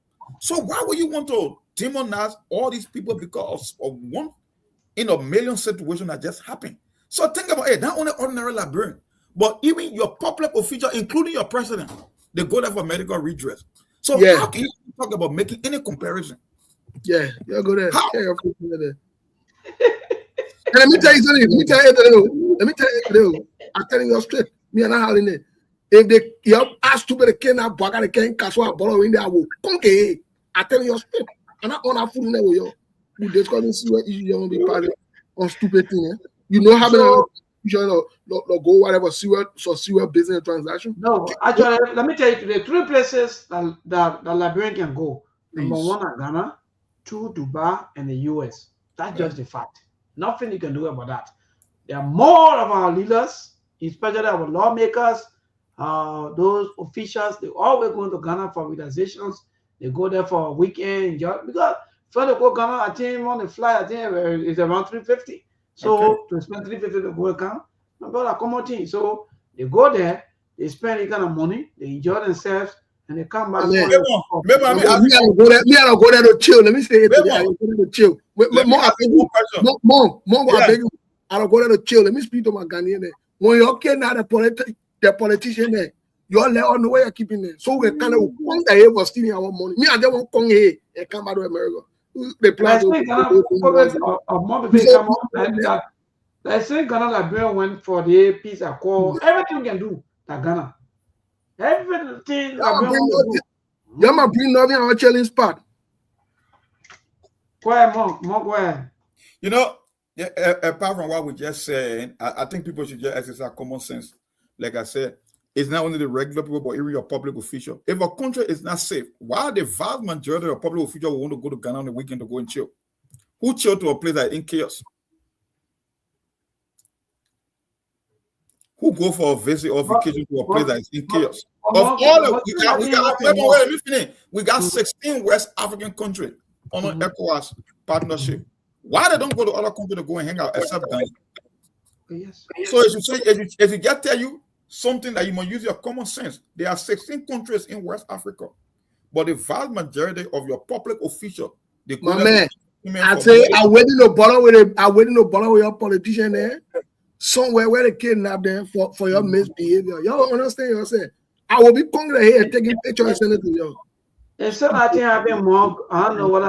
So why would you want to demonize all these people because of one in a million situation that just happened? So think about it, not only ordinary Liberian, but even your public official, including your president, they go there for medical redress. So how can you talk about making any comparison? Yeah, you'll go there. How? Yeah, there. And let me tell you something. I'm telling you straight. Me and I are in there. If they ask to be the Kenya Baga, they can't catch what borrow in there. I will conquer. I tell you straight. And I own a food level, yo. You discuss and see what you want to be part on stupid thing. You know how many go whatever see what business transaction. No, actually, let me tell you today, 3 places that Liberian can go. Number Please. one at Ghana, 2 Dubai, and the US. That's just the fact. Nothing you can do about that. There are more of our leaders, especially our lawmakers, those officials, they always go to Ghana for realizations. They go there for a weekend, because for the go Ghana, I think on the fly, I think it's around 350. So to spend 350 to go to Ghana, about a common thing. So they go there, they spend any kind of money, they enjoy themselves, and they come back. Me, I don't go there to chill. Let me say it today. I don't go there to chill. I don't go there to chill. Let me speak to my Ghanaian there. When you're okay now, the politician there, you all let on the way you're keeping there. So we kind of come here for stealing our money. Me, I don't want to come here and come back to America. They plan to I say Ghana Liberia went for the peace accord. Everything we can do that Ghana. Everything. You might bring nothing on a chilling spot. Where? You know, apart from what we just said, I think people should just exercise common sense. Like I said, it's not only the regular people, but even your public official. If a country is not safe, why the vast majority of public officials will want to go to Ghana on the weekend to go and chill? Who chill to a place that is in chaos? Who go for a visit or vacation to a place that is in chaos? We got 16 West African countries on an ECOWAS partnership. Why they don't go to other countries to go and hang out except Ghana? Yes. So if you just tell you something that you must use your common sense, there are 16 countries in West Africa, but the vast majority of your public officials, they go. My man, I say I waiting to bother with your politician there. Somewhere where they kidnap them for your misbehavior. Y'all understand yourself? I will be Congress here taking pictures and sending it to you. Instead I think I've been more, I don't know what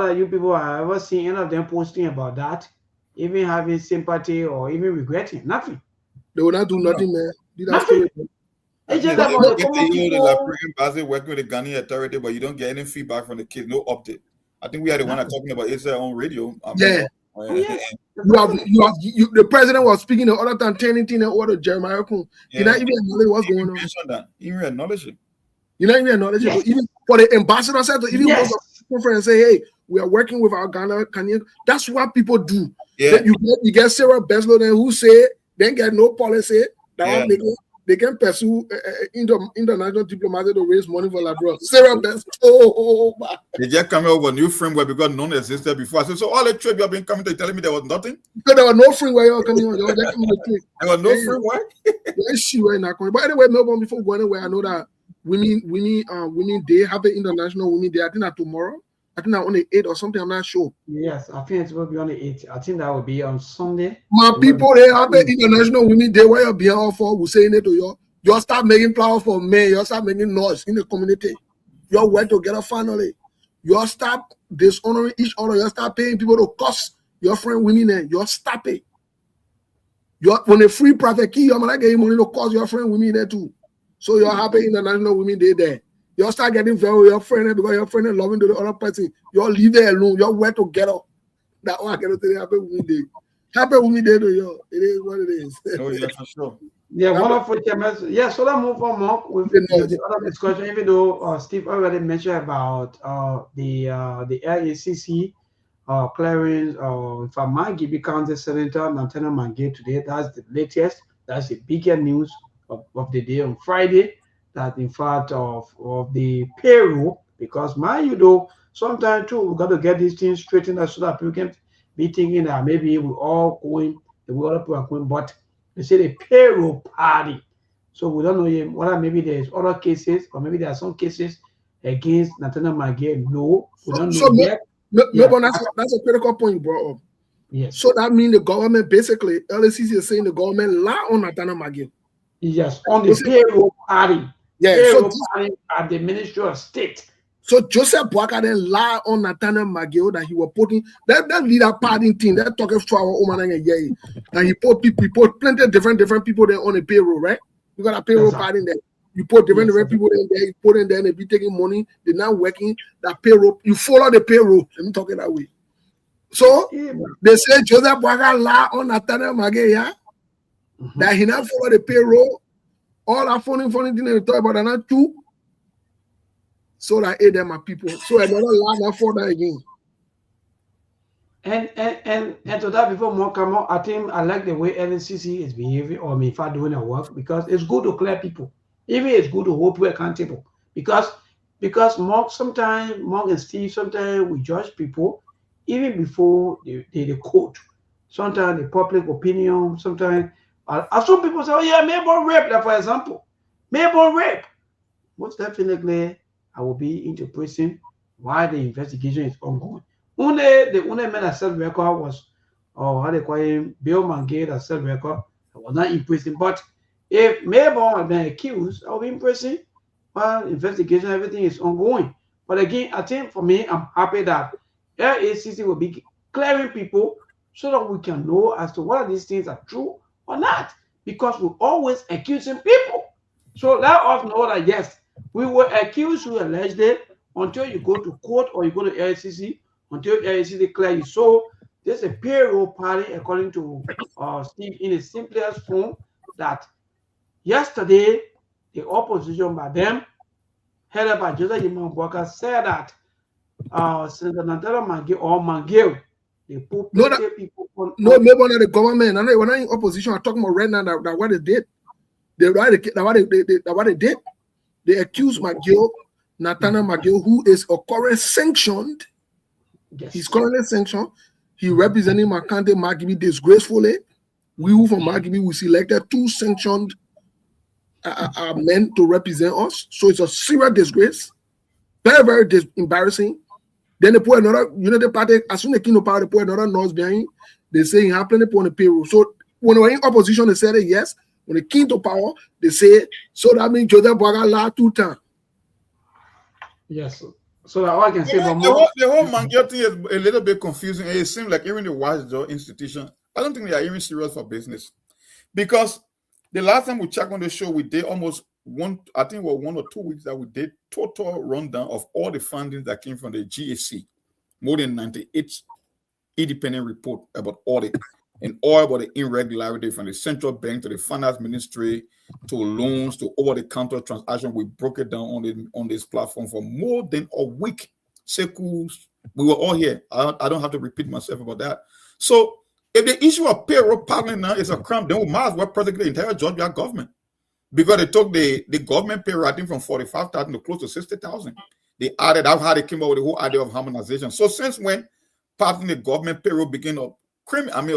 are you people have ever seen any of them posting about that, even having sympathy or even regretting. Nothing. They will not do nothing, man. Nothing. It's just about the common people. Working with the Ghanaian authority, but you don't get any feedback from the kids, no update. I think we had the one talking about Israel on radio. Yeah. The president was speaking the other time, turning thing and order Jeremiah Kun. You not even acknowledge what's going on. That. Even acknowledge it. You not even acknowledge it. Even for the ambassador said to even go to the conference and say, hey, we are working with our Ghanaian. That's what people do. Yeah. You get Sarah Beslow then who say then get no policy. That they can pursue international diplomacy to raise money for Liberia. Sarah Beslow. They just come over a new framework because none existed before. I said, so all the trip you have been coming to telling me there was nothing? Because there was no framework you were coming on. There was no framework? But anyway, Melbourne, before going anywhere, I know that women day, have an international women day. I think that tomorrow. I think that on the 8th or something. I'm not sure. Yes, I think it will be on the 8th. I think that will be on Sunday. My people, they have an international women day. Where you're being all for, we're saying it to you. You start making flowers for men. You start making noise in the community. You work together finally. You stop dishonoring each other. You start paying people to cost your friend women. There. You stop it. When the free private key, you're not getting money to cost your friend women there too. So you're happy international women day there. You start getting very with your friend because your friend is loving to the other person. You leave it alone. You work together. That one I can say happy women day. Happy women day to you. It is what it is. Oh yeah, for sure. Yeah, wonderful. Yeah, so let's move on, Mark, with the other discussion. Even though Steve already mentioned about the LACC clearing if Mangi becomes the Senator Nantana Mangi today. That's the latest. That's the biggest news of the day on Friday. That in fact of the payroll, because sometimes too we got to get these things straightened out so that people can be thinking that maybe we're all going the way other people are going, but they say the payroll party. So we don't know whether maybe there's other cases or maybe there are some cases against Nathaniel Magee. No, we don't know yet. That's a critical point you brought up. Yes. So that means the government basically, LACC is saying the government lie on Nathaniel Magee. Yes, on the payroll party. Yeah, payroll party at the Ministry of State. So Joseph Boakai then lie on Nathaniel Magee that he was putting that leader party thing. They're talking to our woman and he put plenty of different people there on the payroll, right? You got a payroll party in there. You put different people in there. You put in there and they be taking money. They're not working. That payroll, you follow the payroll. I'm talking that way. So they say Joseph Boakai lie on Nathaniel Magee, that he not follow the payroll. All that funny thing they talk about are not true. so that aid them my people. So another line for that again. And to that, before more come on, I think I like the way LNCC is behaving, or if I doing a work, because it's good to clear people. Even it's good to hold people accountable. Because Mark sometimes, Mark and Steve, sometimes we judge people even before the court. Sometimes the public opinion, sometimes some people say, oh yeah, Melbourne rape, like for example. Melbourne rape. Most definitely I will be into prison while the investigation is ongoing. The only man that set record was, how they call him, Bill Mangate that set record. I was not in prison. But if Melbourne had been accused, I will be in prison while investigation, everything is ongoing. But again, I think for me, I'm happy that LACC will be clearing people so that we can know as to whether these things are true or not. Because we're always accusing people. So let us know that yes, we were accused, we alleged it, until you go to court or you go to LACC, until LACC declare you. So there's a payroll party, according to Steve, in the simplest form, that yesterday the opposition by them, headed by Joseph Yimon Walker, said that Senator Nantara Mangil, they put people on. No, maybe not the government. I know when I'm in opposition, I'm talking about right now that what they did. What they did. They accused McGill, Nathaniel McGill, who is a current sanctioned. Yes. He's currently sanctioned. He representing Makande Magibi disgracefully. We who from Magibi, we selected 2 sanctioned men to represent us. So it's a serious disgrace. Very, very embarrassing. Then they put another, the party, as soon as they came to power, they put another nose behind. They say he have plenty on the payroll. So when they were in opposition, they said yes. When they came to power, they say, so that means Joseph Boaga lied 2 times. Yes. So that all I can say about the whole Mangio thing is a little bit confusing. It seems like even the watchdog institution, I don't think they are even serious for business. Because the last time we checked on the show, we did almost 1 or 2 weeks that we did total rundown of all the funding that came from the GAC. More than 98 independent report about audit and all about the irregularity from the central bank to the finance ministry to loans to over-the-counter transaction. We broke it down on this platform for more than a week. Sekus, we were all here. I don't have to repeat myself about that. So if the issue of payroll pardoning now is a crime, then we might as well prosecute the entire Georgia government. Because they took the government payroll, I think, from 45,000 to close to 60,000. They added up how they came up with the whole idea of harmonization. So since when pardoning the government payroll became a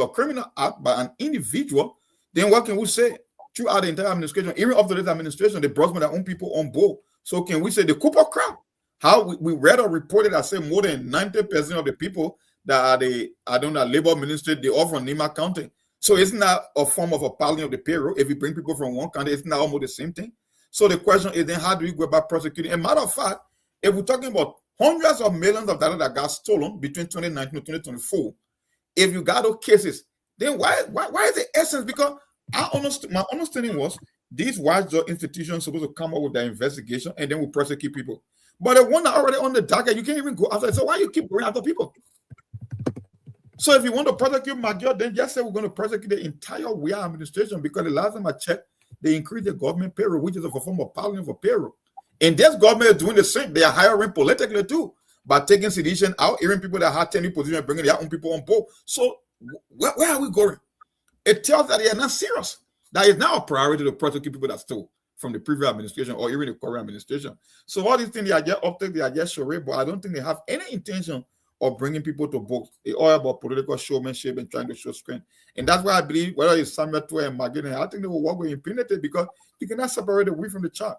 criminal act by an individual, then what can we say throughout the entire administration, even after this administration, they brought their own people on board. So can we say the Cooper crowd? How we read or reported that say more than 90% of the people that are labor ministry, they are from Nima County. So isn't that a form of a pardoning of the payroll? If you bring people from one county, isn't that almost the same thing? So the question is then how do we go about prosecuting? As a matter of fact, if we're talking about hundreds of millions of dollars that got stolen between 2019 and 2024, if you got those cases, then why is the essence? Because my understanding was these watchdog institutions supposed to come up with their investigation and then we prosecute people. But the one that already on the docket, you can't even go after. So why you keep going after people? So if you want to prosecute Magyar, then just say we're going to prosecute the entire WIA administration, because the last time I checked, they increased the government payroll, which is a form of pardoning for payroll. And this government is doing the same. They are hiring politically too, by taking sedition out, even people that have tenure position, bringing their own people on board. So where are we going? It tells that they are not serious. That is now a priority to prosecute people that stole from the previous administration or even the current administration. So all these things, they are just up there, they are just charade, but I don't think they have any intention of bringing people to book. It's all about political showmanship and trying to show strength. And that's why I believe, whether it's Samuel Tue and Magin, I think they will work with impunity, because you cannot separate the wheat from the chaff.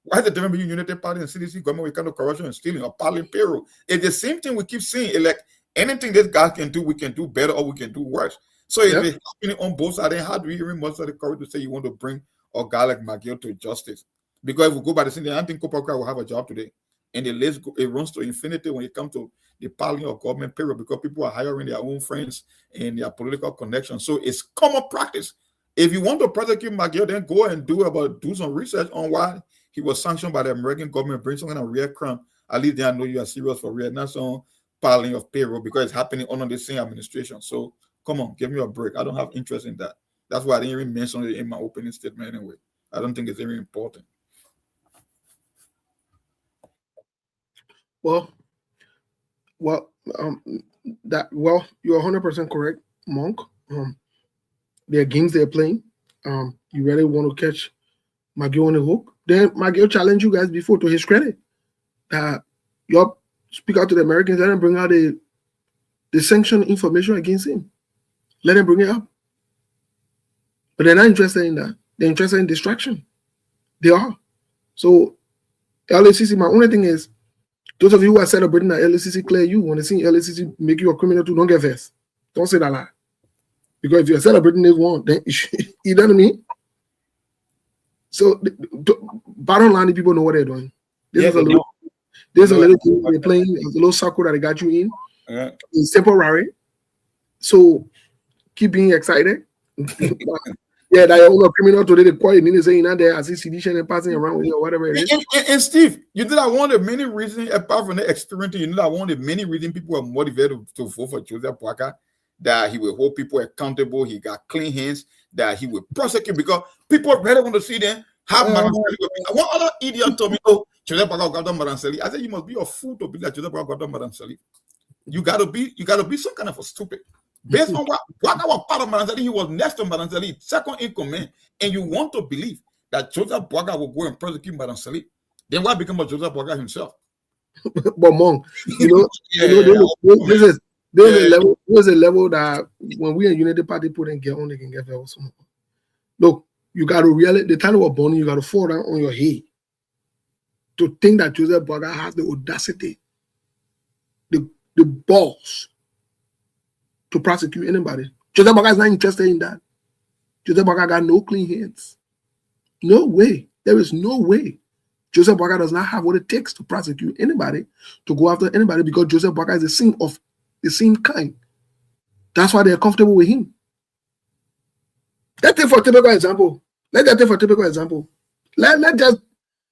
Why is the difference between United Party and CDC government when it comes to corruption and stealing or pardoning payroll? It's the same thing we keep seeing. It's like anything this guy can do, we can do better or we can do worse. So if it's happening on both sides, then how do you even muster the courage to say you want to bring a guy like McGill to justice? Because if we go by the same thing, I don't think Copacabana will have a job today. And the list, it runs to infinity when it comes to the pardoning of government payroll, because people are hiring their own friends and their political connections. So it's common practice. If you want to prosecute McGill, then go and do some research on why he was sanctioned by the American government, bring some kind of real crime. At least they know you are serious for real, not some pardoning of payroll, because it's happening under the same administration. So come on, give me a break. I don't have interest in that. That's why I didn't even mention it in my opening statement anyway. I don't think it's very important. Well, you're 100% correct, Monk. There are games they're playing. You really want to catch McGill on the hook? Then McGill challenged you guys before, to his credit, that you speak out to the Americans, let them bring out the sanctioned information against him. Let them bring it up. But they're not interested in that. They're interested in distraction. They are. So LACC, my only thing is, those of you who are celebrating that LACC clear you, when they see LACC make you a criminal too, don't get vexed. Don't say that lie. Because if you're celebrating this one, then you know what I mean? So bottom line, the people know what they're doing. There's a little thing they're playing, there's a little circle that they got you in. Yeah. It's temporary. So keep being excited. Yeah, that you're a criminal today, they call you, saying that there, I see CD and passing around with you or whatever it is. And Steve, you know that one of the many reasons, apart from the experience, you know that one of the many reasons people are motivated to vote for Joseph Boakai, that he will hold people accountable, he got clean hands, that he will prosecute, because people really want to see them have Maranseli. One other idiot told me, oh, Joseph Boakai got done Maranseli. I said, you must be a fool to be like Joseph Boakai got done Maranseli. You gotta be some kind of a stupid. Based on what was part of Maranseli, he was next to Maranseli, second in command, and you want to believe that Joseph Boakai will go and prosecute Maranseli, then what become of Joseph Boakai himself? But Mong, there's a level that when we in United Party put in get on, they can get there also. Look, you got to really, the time of born, you got to fall down on your head to think that Joseph Boakai has the audacity, the balls to prosecute anybody. Joseph Boakai is not interested in that. Joseph Boakai got no clean hands. No way. There is no way. Joseph Boakai does not have what it takes to prosecute anybody, to go after anybody, because Joseph Boakai is the same kind. That's why they're comfortable with him. Let's take for a typical example. Let's just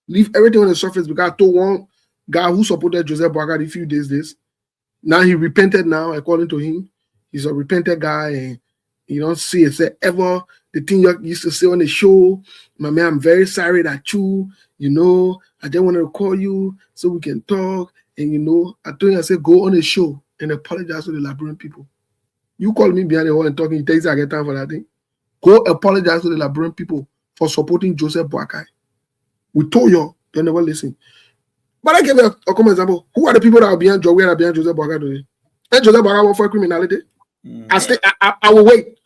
leave everything on the surface, because I told one guy who supported Joseph Boakai a few days this. Now he repented now, according to him. He's a repentant guy, and you don't see it. Say ever the thing you used to say on the show, my man, I'm very sorry that I just wanted to call you so we can talk. And I told him, I said, go on the show and apologize to the Liberian people. You call me behind the wall and talking, you think I get time for that thing? Go apologize to the Liberian people for supporting Joseph Boakai. We told you, they never listen. But I give you a common example. Who are the people that are behind Joseph Boakai today? And Joseph Boakai went for criminality. I will wait.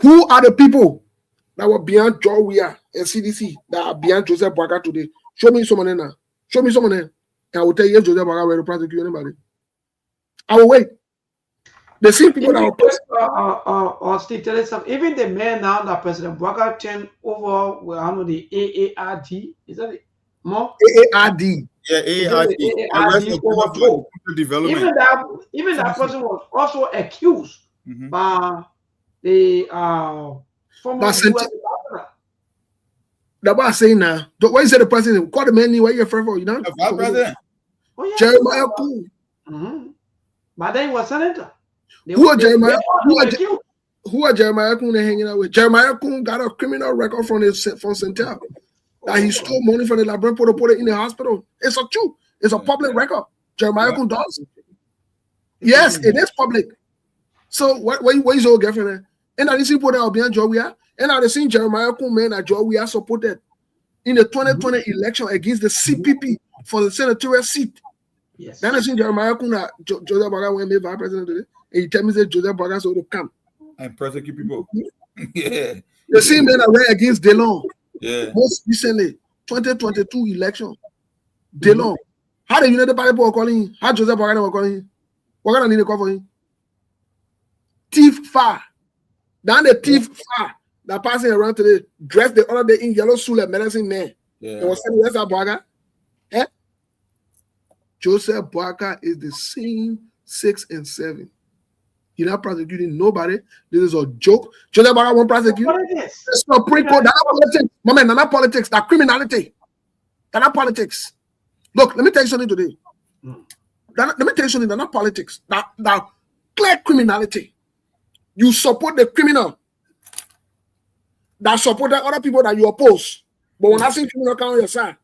Who are the people that were behind Joe Weah and CDC that are behind Joseph Boakai today? Show me someone in now. Show me someone in. And I will tell you if Joseph Boakai will prosecute anybody. I will wait. The same people that are Steve, tell us something. Even the man now that President Boakai turned over, the AARD, is that it? More? AARD. Yeah, AARD. Even that person was also accused by the former US ambassador. That's what I'm saying now. What you say the president? Call the man, what you're for? You know? Vice President. Oh, yeah. Jeremiah Kuhn. But then he was senator. Who are Jeremiah Kuhn hanging out with? Jeremiah Kuhn got a criminal record from Centel. That he stole money from the Liberian to put it in the hospital. It's a truth. It's a public record. Jeremiah Kuhn does. Yes, it is public. So what is your girlfriend? And I see put out behind Joe Weah. And I seen Jeremiah Kuhn man that Joe Weah supported in the 2020 election against the CPP for the senatorial seat. Yes. Then I seen Jeremiah Kuhn that Joseph Boakai went made vice president today. And he tell me that Joseph Boakai so to come and prosecute people. Yeah. The same man that went against DeLong. Yeah. Most recently, 2022 election. DeLong. How the United Party people calling him? How Joseph Boakai were calling him? What kind of need to call for him? Thief far. Then the thief far that passing around today, dressed the other day in yellow suit like menacing man. Yeah. And was saying, "Where's that Boakai?" Joseph Boakai is the same 6 and 7. You're not prosecuting nobody. This is a joke. Joseph Boakai won't prosecute. It's not pre-court. That's not politics. My man, that's not politics. That's criminality. That's not politics. Look, let me tell you something today. Let me tell you something. That's not politics. That's clear criminality. You support the criminal that supported other people that you oppose. But when I see criminal come on your side,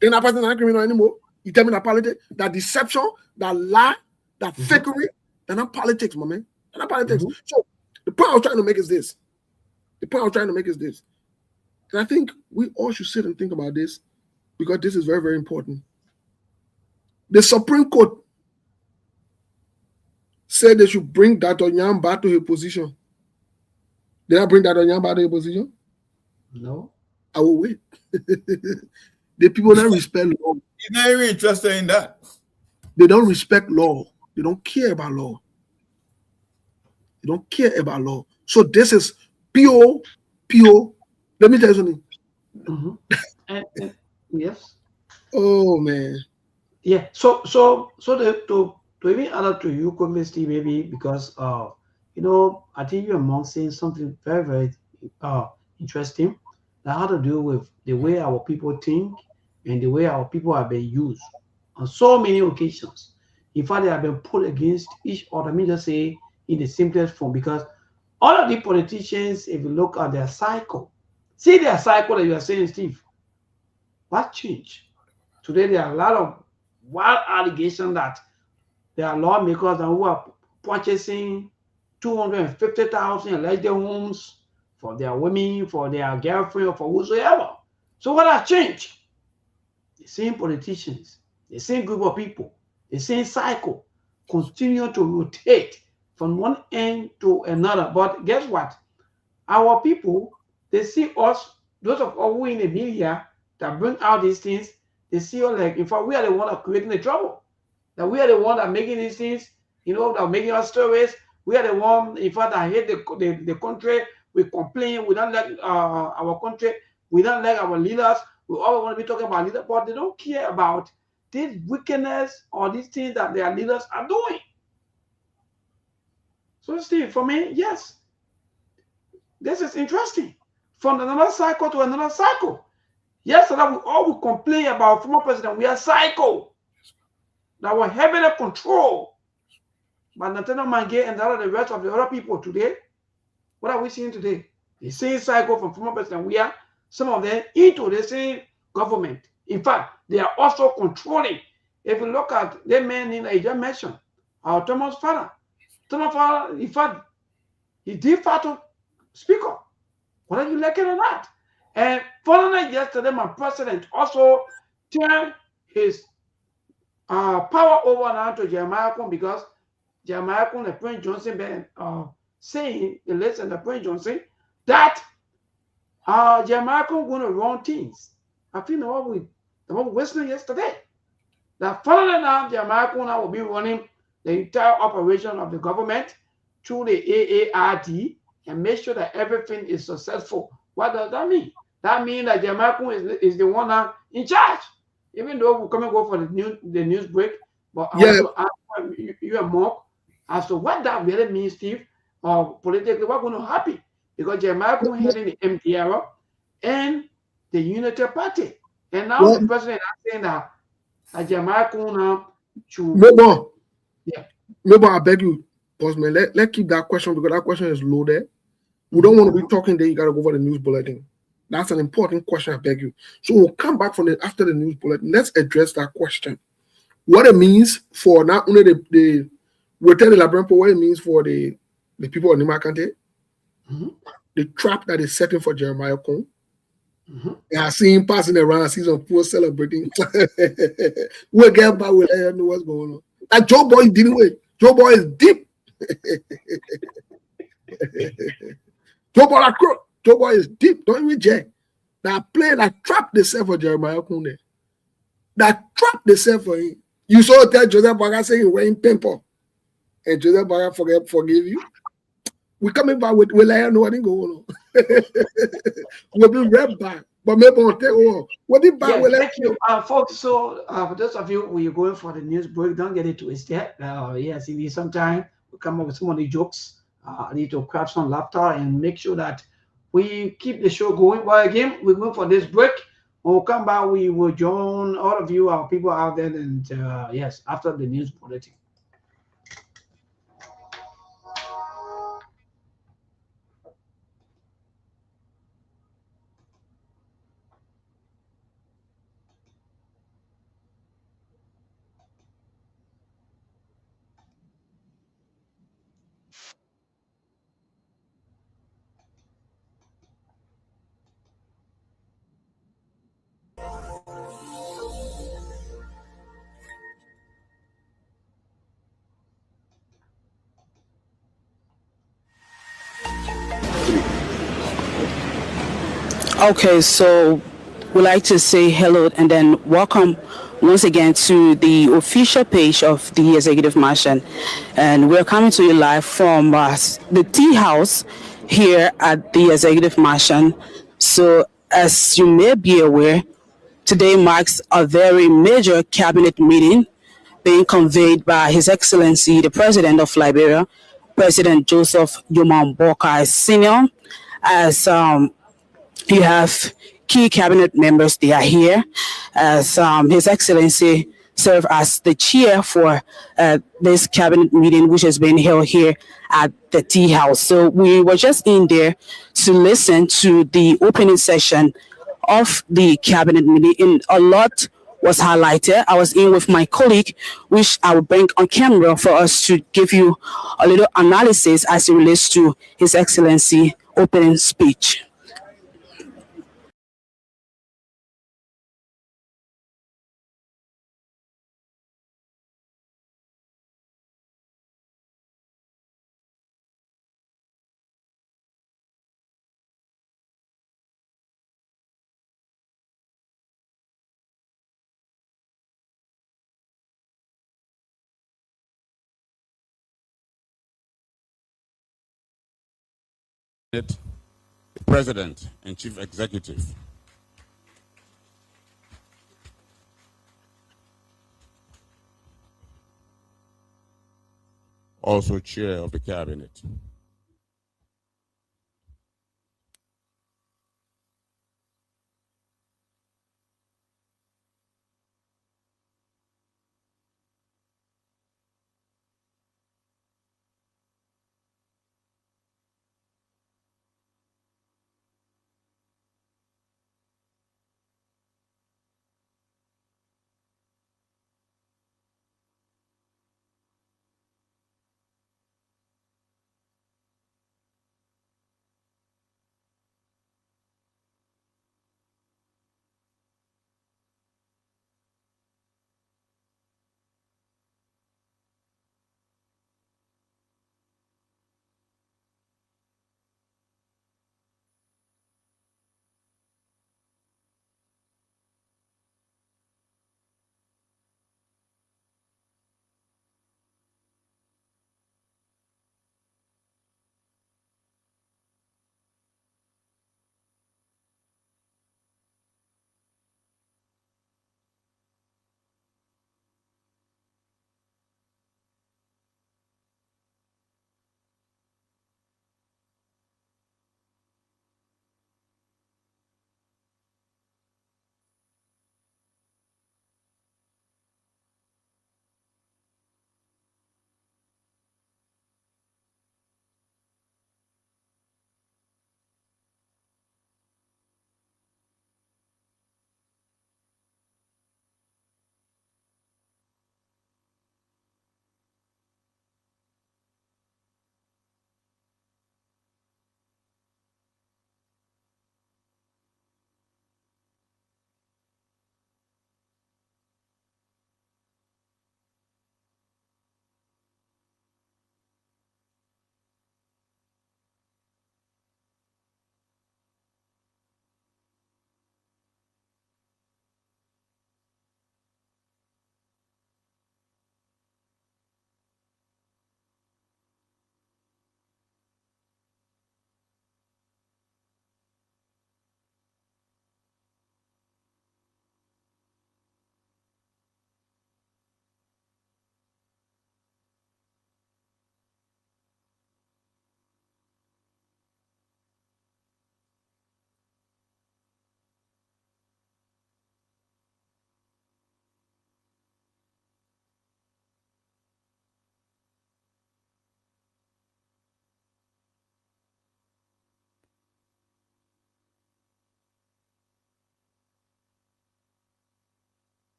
then that person is not criminal anymore. You tell me that politics, that deception, that lie, that fakery, they're not politics, my man. They're not politics. So the point I was trying to make is this. And I think we all should sit and think about this because this is very, very important. The Supreme Court said they should bring Dr. Nyam back to his position. Did I bring Dr. Nyam back to his position? No. I will wait. The people don't respect law. He's not even interested in that. They don't respect law. They don't care about law. They don't care about law. So this is pure. Let me tell you something. And yes. Oh man. Yeah. So to even add up to you, Steve, maybe because I think you're among saying something very, very interesting that had to do with the way our people think and the way our people have been used on so many occasions. In fact, they have been put against each other. Let me just say in the simplest form, because all of the politicians, if you look at their cycle, see their cycle that you are saying, Steve, what changed? Today, there are a lot of wild allegations that there are lawmakers who are purchasing 250,000 alleged homes for their women, for their girlfriend, or for whosoever. So what has changed? The same politicians, the same group of people, the same cycle continue to rotate from one end to another. But guess what? Our people, they see us, those of us who are in the media that bring out these things, they see us like, in fact, we are the one that creating the trouble. That we are the one that making these things, that making our stories. We are the one, in fact, that hate the country. We complain. We don't like our country. We don't like our leaders. We all want to be talking about leaders, but they don't care about this wickedness or these things that their leaders are doing. So, Steve, for me, yes, this is interesting. From another cycle to another cycle. Yesterday, we all will complain about former president. We are cycle that were heavily controlled by Nathaniel Mange and the rest of the other people today. What are we seeing today? The same cycle from former president. We are some of them into the same government. In fact, they are also controlling. If you look at the man in I just mentioned, our Thomas father. Thomas father, in fact, he de facto speaker. Whether you like it or not. And following yesterday, my president also turned his power over now to Jeremiah Kun, because Jeremiah Kun and Prince Johnson been saying, listen, the Prince Johnson, that Jeremiah Kun going to run things. I think what we listening yesterday. That following now, Jeremiah Kun will be running the entire operation of the government through the AARD and make sure that everything is successful. What does that mean? That means that Jeremiah Kun is the one now in charge. Even though we're coming to go for the news break, but I want to ask you and Mark as to what that really means, Steve, or politically, what's going to happen. Because Jeremiah Kun heading the MDR and the Unity Party. And now the president is saying that Jeremiah Kun now should... Maybe I beg you, Postman, let's keep that question, because that question is loaded. We don't want to be talking there. You got to go for the news bulletin. That's an important question, I beg you. So we'll come back from after the news bulletin. Let's address that question. What it means for not only we'll tell the Labrampo what it means for the people in Nimakante, the trap that is setting for Jeremiah Kun. I see him passing around, I see some poor celebrating. We'll get back, we'll let you know what's going on. That Joe Boy didn't wait. Joe Boy is deep. Joe Boy is deep. Don't even check. That play that trap they set for Jeremiah Kun. That trap they set for him. You saw that Joseph Baga saying you're wearing pimple. And Joseph Baga forgive you. We coming back with we'll let you know what is going on. We'll be right back. But maybe we'll take over. What did back will thank you, folks. So for those of you who are going for the news break, don't get it twisted. Yes, it is sometime we come up with some of the jokes. I need to craft some laughter and make sure that we keep the show going. Well, again, we're going for this break. When we come back, we will join all of you, our people out there, and yes, after the news bulletin. Okay, so we'd like to say hello and then welcome once again to the official page of the Executive Mansion. And we're coming to you live from the Tea House here at the Executive Mansion. So, as you may be aware, today marks a very major cabinet meeting being conveyed by His Excellency, the President of Liberia, President Joseph Yoman Boakai Sr., as you have key cabinet members. They are here as His Excellency serve as the chair for this cabinet meeting, which has been held here at the Tea House. So we were just in there to listen to the opening session of the cabinet meeting, and a lot was highlighted. I was in with my colleague, which I will bring on camera for us to give you a little analysis as it relates to His Excellency opening speech. The President and Chief Executive. Also Chair of the Cabinet.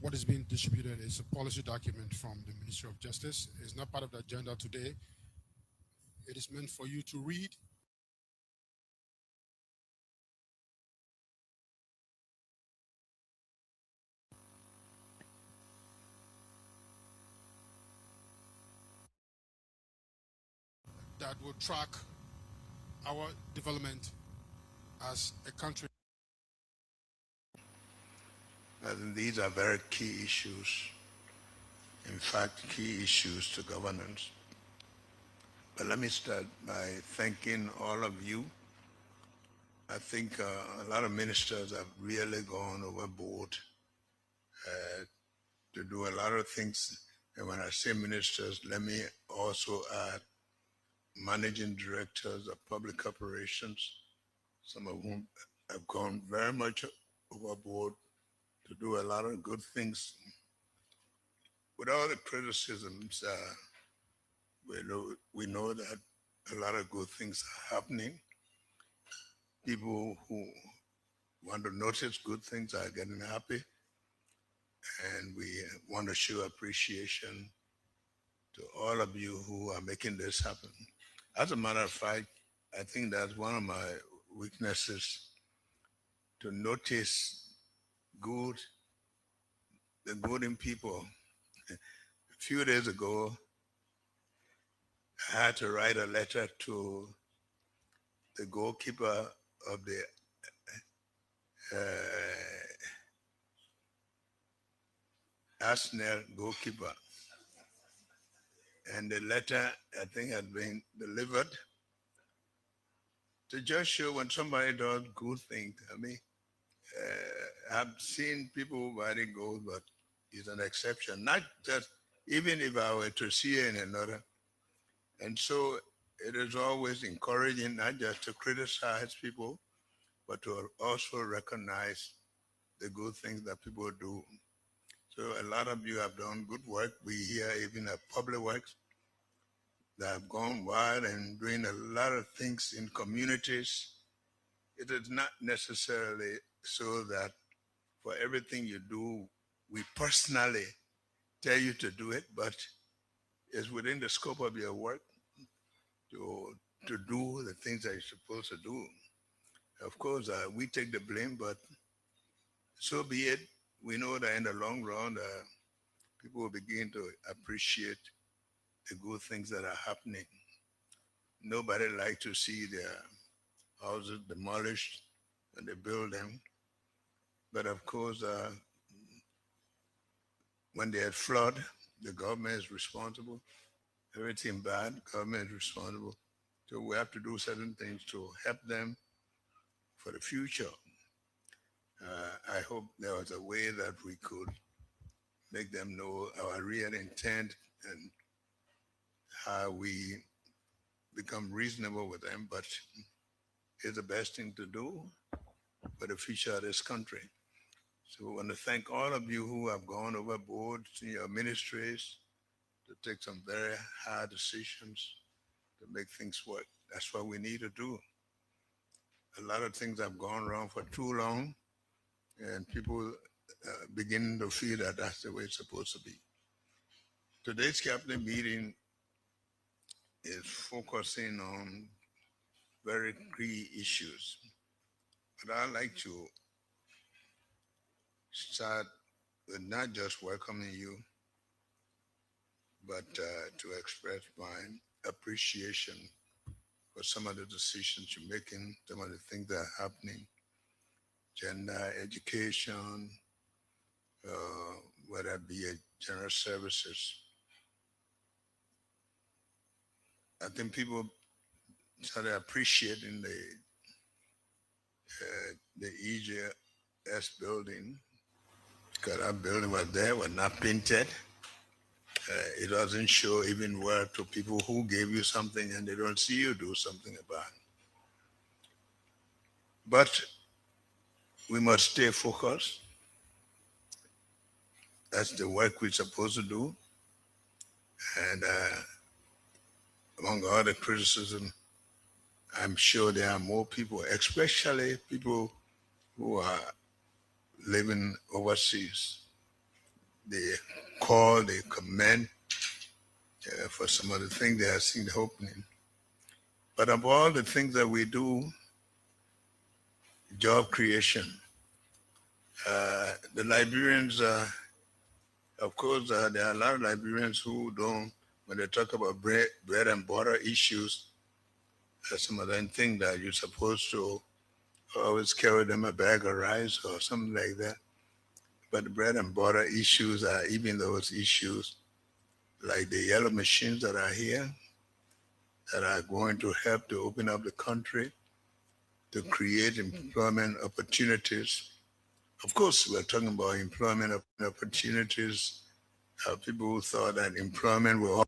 what is being distributed is a policy document from the Ministry of Justice. It's not part of the agenda today. It is meant for you to read. That will track our development as a country. I think these are very key issues. In fact, key issues to governance. But let me start by thanking all of you. I think a lot of ministers have really gone overboard to do a lot of things. And when I say ministers, let me also add managing directors of public operations, some of whom have gone very much overboard to do a lot of good things. With all the criticisms, we know that a lot of good things are happening. People who want to notice good things are getting happy, and we want to show appreciation to all of you who are making this happen. As a matter of fact, I think that's one of my weaknesses, to notice the good in people. A few days ago, I had to write a letter to the goalkeeper of the Arsenal goalkeeper. And the letter, I think, had been delivered to just show when somebody does good things. I mean, I've seen people writing goals, but it's an exception. Not just, even if I were to see in another. And so it is always encouraging not just to criticize people, but to also recognize the good things that people do. So a lot of you have done good work. We hear even at Public Works that have gone wide and doing a lot of things in communities. It is not necessarily so that for everything you do, we personally tell you to do it, but it's within the scope of your work to do the things that you're supposed to do. Of course, we take the blame, but so be it. We know that in the long run, people will begin to appreciate the good things that are happening. Nobody likes to see their houses demolished when they build them. But of course, when they had flood, the government is responsible. Everything bad, government is responsible. So we have to do certain things to help them for the future. I hope there was a way that we could make them know our real intent and how we become reasonable with them, but it's the best thing to do for the future of this country. So I want to thank all of you who have gone overboard in your ministries to take some very hard decisions to make things work. That's what we need to do. A lot of things have gone wrong for too long, and people begin to feel that that's the way it's supposed to be. Today's cabinet meeting is focusing on very key issues. But I'd like to start with not just welcoming you, but to express my appreciation for some of the decisions you're making, some of the things that are happening, gender, education, whether it be general services. I think people started appreciating the EJS building, because that building was there, was not painted. It doesn't show even well to people who gave you something and they don't see you do something about it. But we must stay focused. That's the work we're supposed to do. And among all the criticism, I'm sure there are more people, especially people who are living overseas, they call, they commend for some of the things they have seen happening. But of all the things that we do, job creation, the Liberians, of course, there are a lot of Liberians who don't, when they talk about bread and butter issues, some of them think that you're supposed to always carry them a bag of rice or something like that. But the bread and butter issues are even those issues like the yellow machines that are here that are going to help to open up the country, to create employment opportunities. Of course, we're talking about employment opportunities. People who thought that employment will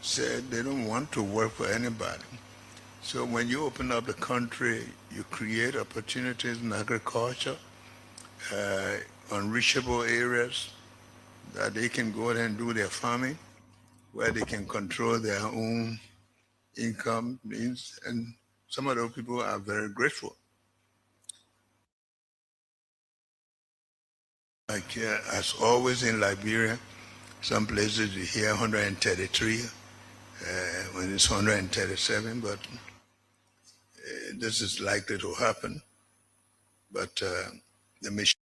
said they don't want to work for anybody. So when you open up the country, you create opportunities in agriculture, unreachable areas that they can go there and do their farming, where they can control their own income means, and some of those people are very grateful. Like as always in Liberia, some places you hear 133 when it's 137, but this is likely to happen. But the mission.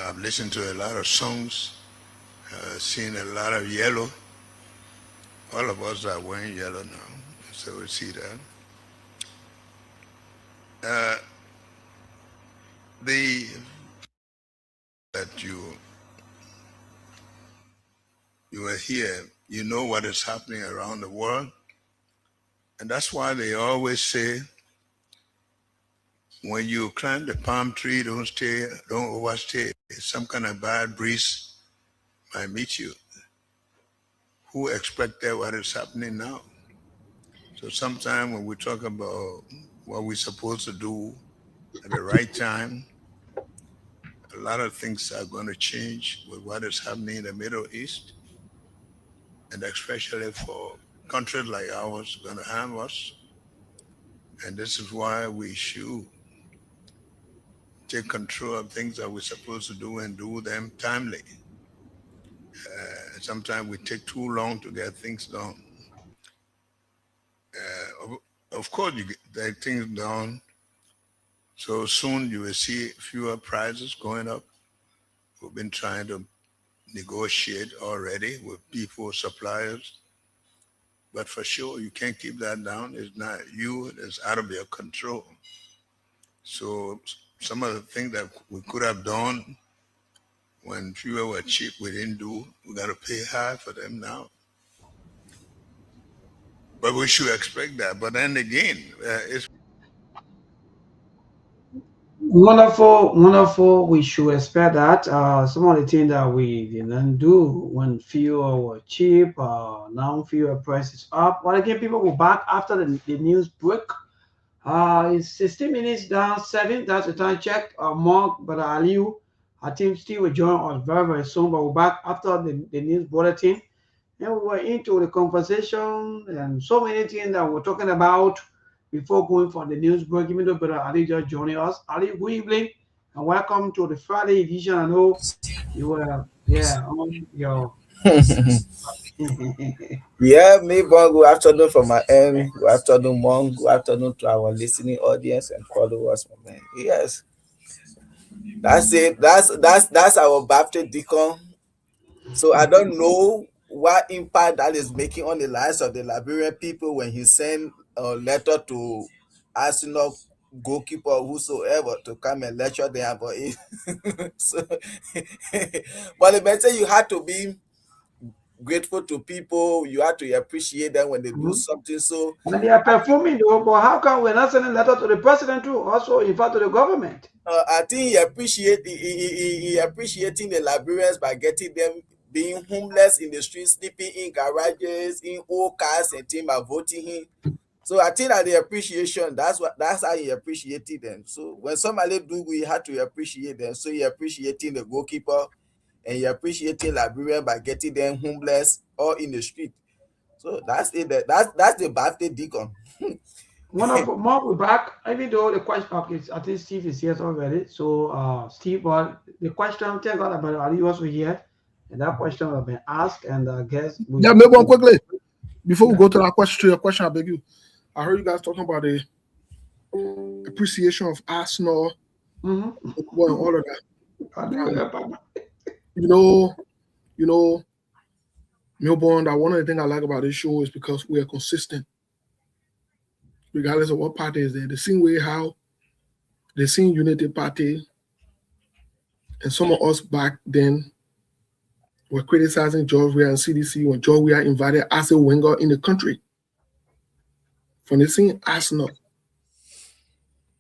I've listened to a lot of songs, seen a lot of yellow. All of us are wearing yellow now, so we see that. That you are here, you know what is happening around the world. And that's why they always say, when you climb the palm tree, don't overstay. Some kind of bad breeze might meet you. Who expected what is happening now? So sometimes when we talk about what we're supposed to do at the right time, a lot of things are going to change with what is happening in the Middle East. And especially for countries like ours, going to harm us. And this is why we should take control of things that we're supposed to do and do them timely. Sometimes we take too long to get things done. Of course, you get things done, so soon you will see fewer prices going up. We've been trying to negotiate already with people, suppliers, but for sure you can't keep that down. It's not you, it's out of your control. So some of the things that we could have done when fuel were cheap, we didn't do. We got to pay high for them now. But we should expect that. But then again, it's wonderful, wonderful. We should expect that. Some of the things that we didn't do when fuel were cheap, now fuel price is up. But again, people go back after the news break. It's 16 minutes down, 7. That's the time check. Mark, but Aliu, our team still will join us very, very soon. But we're back after the news bulletin. And we were into the conversation and so many things that we're talking about before going for the news break. Even though Brother Ali just joining us. Ali, good evening and welcome to the Friday edition. I know you were, on your. Yeah, me bon, good afternoon from my end. Good afternoon, Mom. Good afternoon to our listening audience and followers, man. Yes, that's it. That's our Baptist deacon. So I don't know what impact that is making on the lives of the Liberian people when he sent a letter to Arsenal goalkeeper whosoever to come and lecture them about it. So, but the better you had to be grateful to people. You have to appreciate them when they do something. So and they are performing though, but how come we're not sending letter to the president too? Also, in fact, to the government. I think he appreciating the Liberians by getting them being homeless in the streets, sleeping in garages, in old cars, and things by voting him. So I think that the appreciation, that's how he appreciated them. So when somebody do, we had to appreciate them. So he appreciating the goalkeeper and he appreciating Liberian by getting them homeless or in the street. So that's it. That's the birthday deacon. Wonderful. Mark, we're back. Even though the question, okay, I think Steve is here already. So, Steve, but the question, thank God about are you also here? And that question has been asked, and I guess we. Yeah, maybe one quickly before we go to that question. To your question, I beg you. I heard you guys talking about the appreciation of Arsenal, and all of that. You know, Melbourne. That one of the things I like about this show is because we are consistent, regardless of what party is there. The same way how they seen Unity Party, and some of us back then were criticizing George Weah and CDC when George Weah invited Arsene Wenger in the country. From the scene Arsenal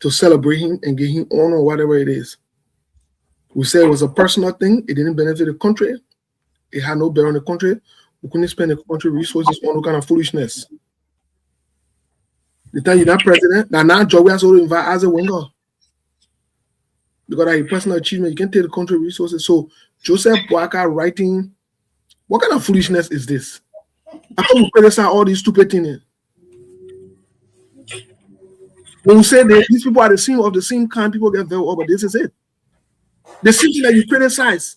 to celebrate him and give him honor, whatever it is. We said it was a personal thing. It didn't benefit the country. It had no bearing on the country. We couldn't spend the country resources on all kind of foolishness. The time you're not president, now George Weah also invite Arsene Wenger. Because that a personal achievement, you can take the country resources. So Joseph Boakai writing, what kind of foolishness is this? How come we criticize all these stupid things? When we say that these people are the same kind, people get very but this is it. The same thing that you criticize.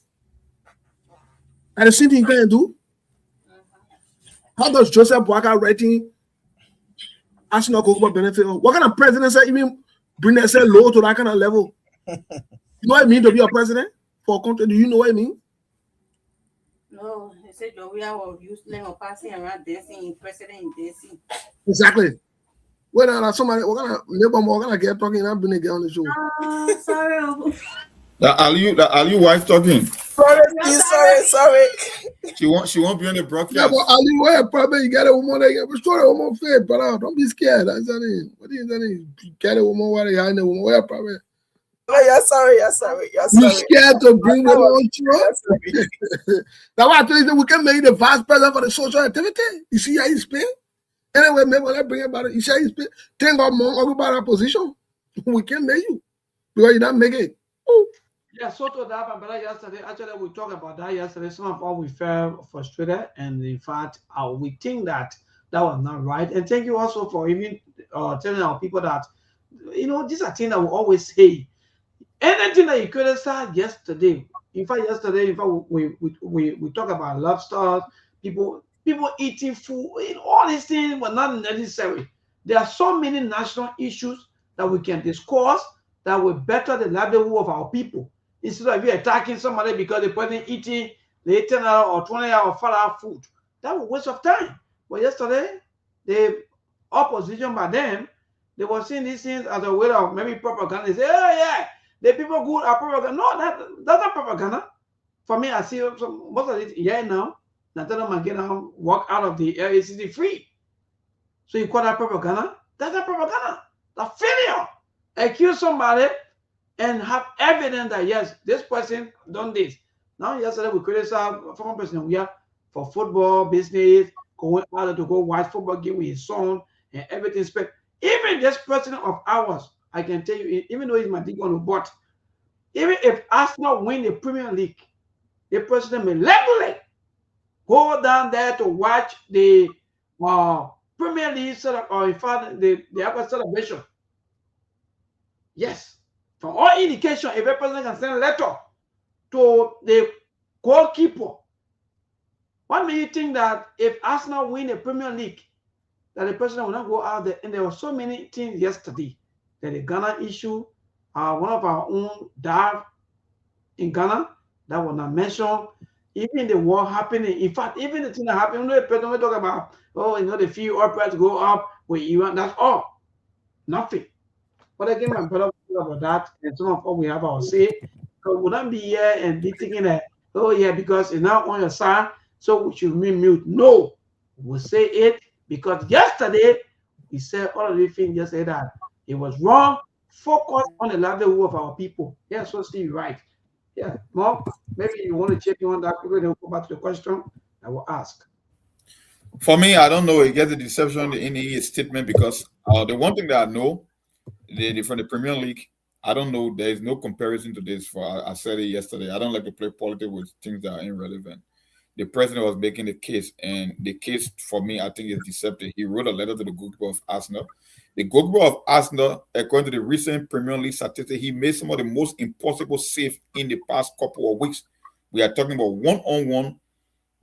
And the same thing you can do. How does Joseph Boakai writing Arsenal Kokoba benefit? What kind of presidency even bring themselves low to that kind of level? You know what I mean to be a president for a country? Do you know what I mean? No, they said we are useless or passing around dancing, president dancing. Exactly. Well, somebody we're gonna get talking. I'm gonna get on the show. Sorry. Are you wife talking? Sorry. She won't be on the broadcast. Yeah, but Ali, what a problem? You get a woman that you story a woman fair, but don't be scared. That's the name. What is the name? You get a woman what you the woman. What a problem? Oh, you're sorry. You scared to bring women on show? That's why I tell you we can make the vice president for the social activity. You see how you spend? Anyway, maybe when I bring about it, you see how you spend? Think about more about our position. We can make you because you don't make it. Ooh. Yeah, so to that, but yesterday, actually, we talked about that yesterday. Some of us we felt frustrated, and in fact, we think that was not right. And thank you also for even telling our people that, these are things that we always say. Anything that you criticized yesterday, we talk about lobsters, people eating food, all these things were not necessary. There are so many national issues that we can discuss that will better the livelihood of our people. Instead of you attacking somebody because the person eating the 10 hour or 20 hour or 4 hour food, that was a waste of time. But yesterday, the opposition by them, they were seeing these things as a way of maybe propaganda. They say, oh yeah, the people good are propaganda. No, that's not propaganda. For me, I see most of it here now. Nathan Magena walk out of the LACC free. So you call that propaganda? That's not propaganda. That's failure. Accuse somebody and have evidence that yes, this person done this. Now, yesterday we criticized former president we are for football business, going out to go watch football game with his son and everything. Even this president of ours, I can tell you, even though he's my big one, but even if Arsenal win the Premier League, the president may legally go down there to watch the Premier League setup, or in fact the other celebration. Yes. From all indication, if a president can send a letter to the goalkeeper, what made you think that if Arsenal win the Premier League, that the president will not go out there? And there were so many things yesterday. That the Ghana issue, one of our own died in Ghana, that was not mentioned. Even the war happening. In fact, even the thing that happened, the president talk about, the fuel oil price go up with Iran. That's all. Nothing. But again, my brother about that, and some of us we have our say. So we don't be here and be thinking that, oh yeah, because it's now on your side, so we should remain mute. No, we'll say it because yesterday we said all of the things. Just said that it was wrong. Focus on the livelihood of our people. Yeah, so Steve, right. Yeah, Mark, maybe you want to check in on that. We're going to go back to the question I will ask. For me, I don't know. It gets a deception in his statement because the one thing that I know. From the Premier League, I don't know. There is no comparison to this. I said it yesterday. I don't like to play politics with things that are irrelevant. the president was making the case, and the case for me, I think, is deceptive. He wrote a letter to the goalkeeper of Arsenal. The goalkeeper of Arsenal, according to the recent Premier League statistics, he made some of the most impossible saves in the past couple of weeks. We are talking about one-on-one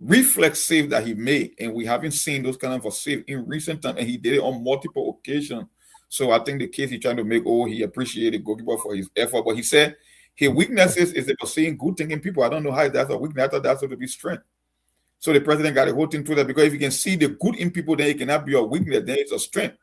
reflex save that he made, and we haven't seen those kind of a save in recent time, and he did it on multiple occasions. So I think the case he's trying to make, he appreciated goalkeeper for his effort, but he said his weaknesses is about saying good thing in people. I don't know how that's a weakness. I thought that's going to be strength. So the president got a whole thing to that, because if you can see the good in people, then it cannot be a weakness, then it's a strength.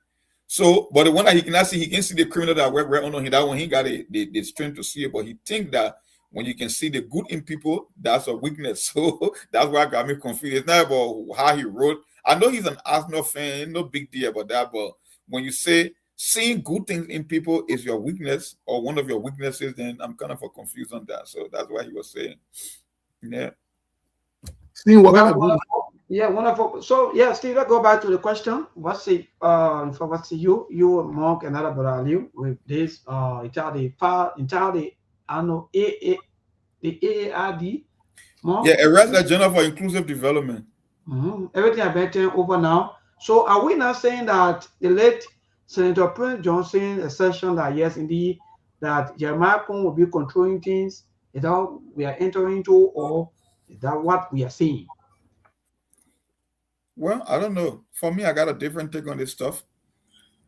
So, but the one that he cannot see, he can see the criminal that work right on him. That one, he got the strength to see it, but he think that when you can see the good in people, that's a weakness. So that's why I got me confused. It's not about how he wrote. I know he's an Arsenal fan, no big deal about that, but when you say seeing good things in people is your weakness or one of your weaknesses, then I'm kind of confused on that. So that's why he was saying, yeah. Seeing what kind of good. Yeah, wonderful. So yeah, Steve, let's go back to the question. What's it you Mark and other brother with this entirely I know the AARD. Mark? Yeah, arrest the Agenda for Inclusive Development. Everything I bet over now. So are we not saying that the late Senator Prince Johnson assertion that yes, indeed, that Jeremiah Kong will be controlling things, is that we are entering into, or is that what we are seeing? Well, I don't know. For me, I got a different take on this stuff.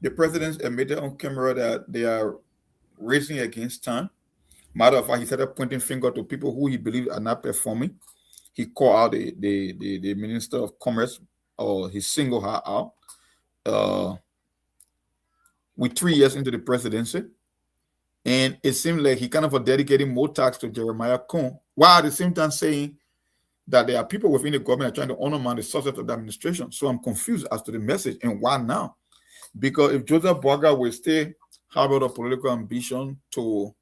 The president admitted on camera that they are racing against time. Matter of fact, he started pointing finger to people who he believes are not performing. He called out the Minister of Commerce, or he singled her out. With 3 years into the presidency, and it seemed like he kind of dedicating more tax to Jeremiah Kong, while at the same time saying that there are people within the government trying to undermine the success of the administration. So I'm confused as to the message and why now. Because if Joseph Boaga will stay harbor a political ambition to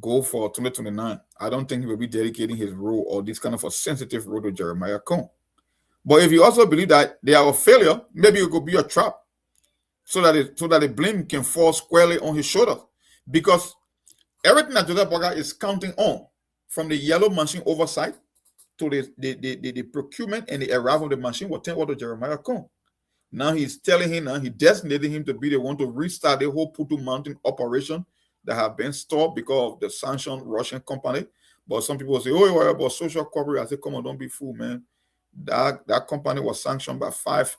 go for 2029, I don't think he will be dedicating his role or this kind of a sensitive role to Jeremiah Kong. But if you also believe that they are a failure, maybe it could be a trap so that the blame can fall squarely on his shoulders. Because everything that Joseph Boaga is counting on, from the yellow machine oversight to the procurement and the arrival of the machine, was turned over to Jeremiah Kong. Now he's telling him, he designated him to be the one to restart the whole Putu Mountain operation that have been stopped because of the sanctioned Russian company. But some people say, oh, what about social corporate? I say, come on, don't be fooled, man. That company was sanctioned by 5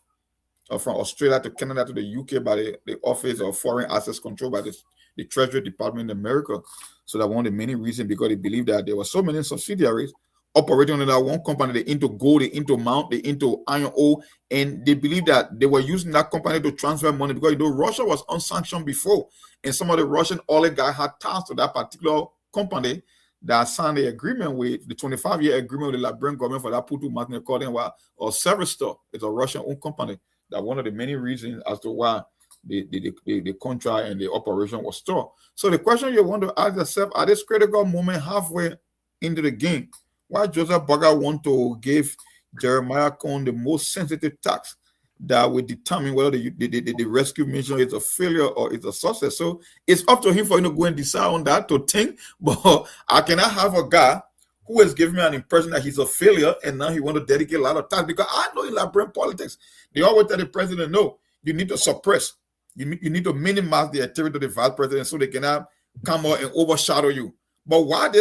from Australia to Canada to the UK by the Office of Foreign Assets Control by the Treasury Department in America. So that one of the many reasons, because they believe that there were so many subsidiaries operating under that one company. They into gold, they into mount, they into iron ore, and they believe that they were using that company to transfer money because Russia was unsanctioned before, and some of the Russian oligarchs had ties to that particular company that signed the agreement with the 25-year agreement with the Liberian government for that Putu Mountain according or Severstar. It's a Russian-owned company. That one of the many reasons as to why the contract and the operation was stopped. So the question you want to ask yourself, at this critical moment halfway into the game, why Joseph Boaga want to give Jeremiah Kong the most sensitive tax that will determine whether the rescue mission is a failure or it's a success? So it's up to him for him to go and decide on that, to think. But I cannot have a guy who has given me an impression that he's a failure and now he want to dedicate a lot of time, because I know in Liberian politics, they always tell the president, no, you need to suppress. You need to minimize the activity of the vice president so they cannot come out and overshadow you. But why at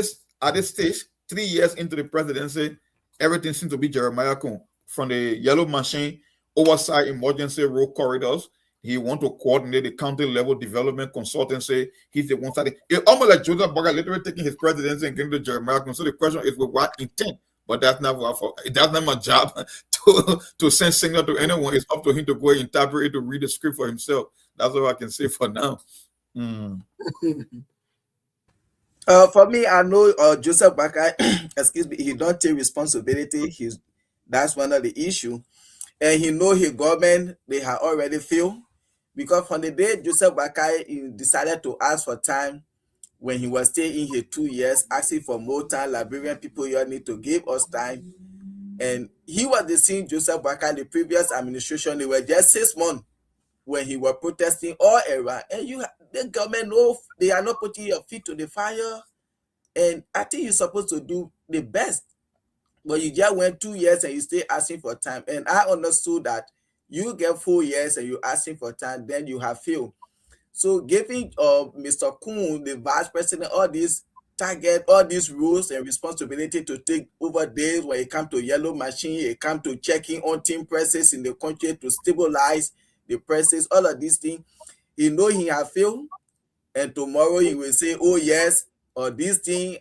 this stage, 3 years into the presidency, everything seems to be Jeremiah Kong. From the yellow machine, oversight emergency road corridors, he want to coordinate the county level development consultancy. He's the one side. It's almost like Joseph Boaga literally taking his presidency and getting to Jeremiah Kong. So the question is with what intent? But that's not my job to send signal to anyone. It's up to him to go and interpret it, to read the script for himself. That's all I can say for now. For me, I know Joseph Boaga, excuse me, he don't take responsibility. That's one of the issue. And he know his government, they have already failed. Because from the day Joseph Boaga decided to ask for time, when he was staying in here 2 years, asking for more time, Liberian people here need to give us time. And he was the same Joseph Boaga in the previous administration. They were just 6 months when he was protesting all around. And the government know they are not putting your feet to the fire. And I think you're supposed to do the best But you just went 2 years and you still asking for time. And I understood that you get 4 years and you're asking for time, then you have failed. So giving Mr. Kuhn, the vice president, all these target, all these rules and responsibility to take over days when it comes to yellow machine, it comes to checking on team presses in the country to stabilize the presses, all of these things. He know he have failed, and tomorrow he will say, oh yes, or this thing,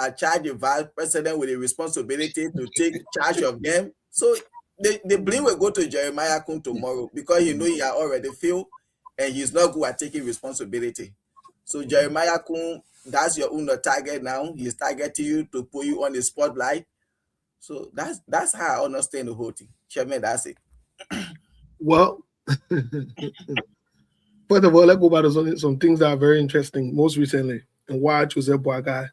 I charge the vice president with the responsibility to take charge of them. So the blame will go to Jeremiah Kuhn tomorrow because he know he had already failed and he's not good at taking responsibility. So Jeremiah Kuhn, that's your own target now. He's targeting you to put you on the spotlight. So that's how I understand the whole thing. Chairman, that's it. Well, first of all, let's go back to some things that are very interesting most recently and why Joseph Boakai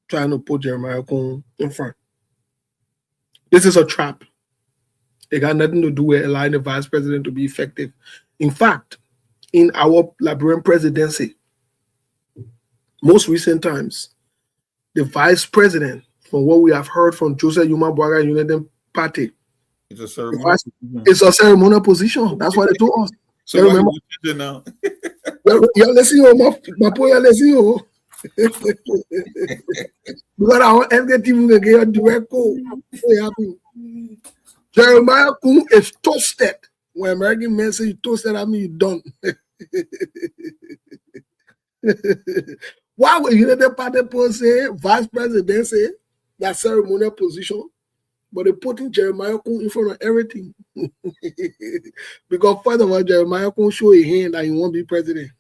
trying to put Jeremiah Kuhn in front. This is a trap. It got nothing to do with allowing the vice president to be effective. In fact, in our Liberian presidency, most recent times, the vice president, from what we have heard from Joseph Yuma Boakai United Party, it's a ceremonial position. It's a ceremonial position. That's what they told us. So you remember now? You're listening, my boy, you're listening. Because I want everything to get a direct call. Jeremiah Kuhn is toasted. When American men say you toasted, I mean you done. Why would United Party people say vice president say that ceremonial position, but they putting Jeremiah Kuhn in front of everything? Because first of all, Jeremiah Kuhn show a hand that he won't be president.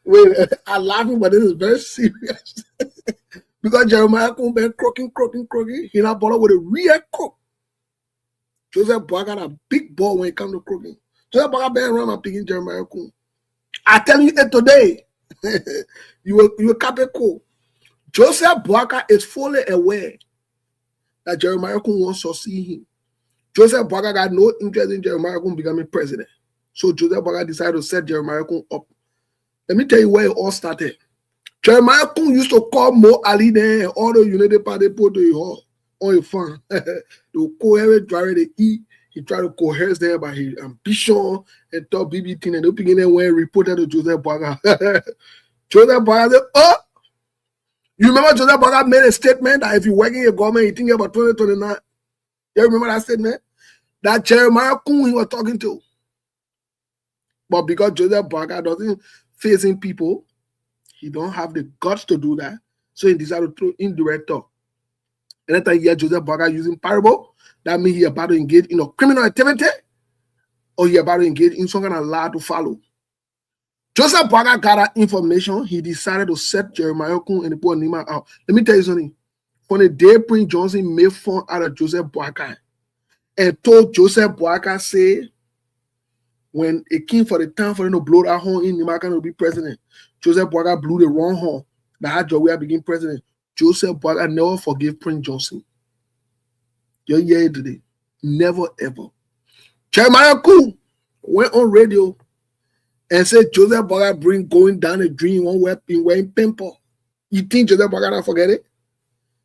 Wait, I'm laughing, but this is very serious. Because Jeremiah Kuhn been croaking. He not bother with a real crook. Joseph Boakai got a big ball when it comes to croaking. Joseph Boakai been around and picking Jeremiah Kuhn. I tell you it today. you will cap it cool. Joseph Boakai is fully aware that Jeremiah Kuhn wants to see him. Joseph Boakai got no interest in Jeremiah Kuhn becoming president. So Joseph Boakai decided to set Jeremiah Kuhn up. Let me tell you where it all started. Jeremiah Kuhn used to call Mo Ali there and all the United Party put to hall on his farm. The coherent driver they eat. He tried to coerce them by his ambition and talk BBT and they beginning when reported to Joseph Boakai. Joseph Boakai said, oh, you remember Joseph Boakai made a statement that if you work in your government, you think about 2029. You remember that statement? That Jeremiah Kuhn he was talking to. But because Joseph Boakai doesn't facing people, he don't have the guts to do that. So he decided to throw indirect talk. And then you hear Joseph Boakai using Payroll, that means he about to engage in a criminal activity or he about to engage in some kind of law to follow. Joseph Boakai got that information. He decided to set Jeremiah Kuhn and the poor Nima out. Let me tell you something. From the day Prince Johnson made fun out of Joseph Boakai and told Joseph Boakai, say, when it came for the time for him to blow that horn in, Nima to be president, Joseph Boakai blew the wrong horn. That had Joey became president. Joseph Boakai never forgave Prince Johnson. You're here today. Never ever. Jeremiah Kuhn went on radio and said Joseph Boakai going down a dream one wearing pimple. You think Joseph Boakai not forget it?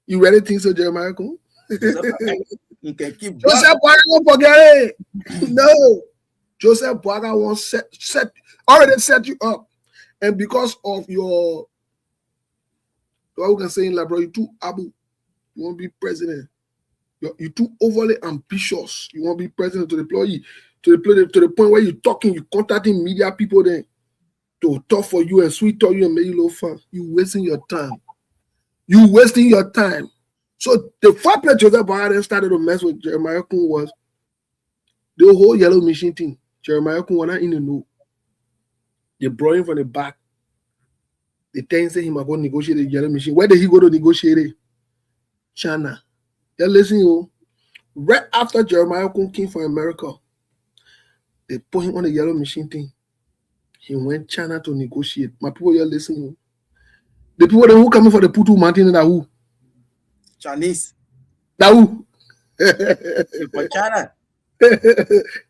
You really think so, Jeremiah Kuhn? You can keep Joseph Boakai won't forget it. No. Joseph Boakai won't already set you up. And because of your, what we can say in Labrador, you too abu, you won't be president. You're too overly ambitious. You won't be president to deploy you to the point where you're talking, you're contacting media people then to talk for you and sweet talk you and make you look fun. You wasting your time. You wasting your time. So the fact that Joseph Boakai started to mess with Jeremiah Kuhn was the whole yellow machine thing. Jeremiah Kuhn was not in the know. They brought him from the back. They tell him say he might go negotiate the yellow machine. Where did he go to negotiate it? China. You're listening, right after Jeremiah Kuhn came from America, they put him on the yellow machine thing. He went China to negotiate. My people, you're listening. The people that who coming for the Putu Mountain, that who? Chinese. That who? For China.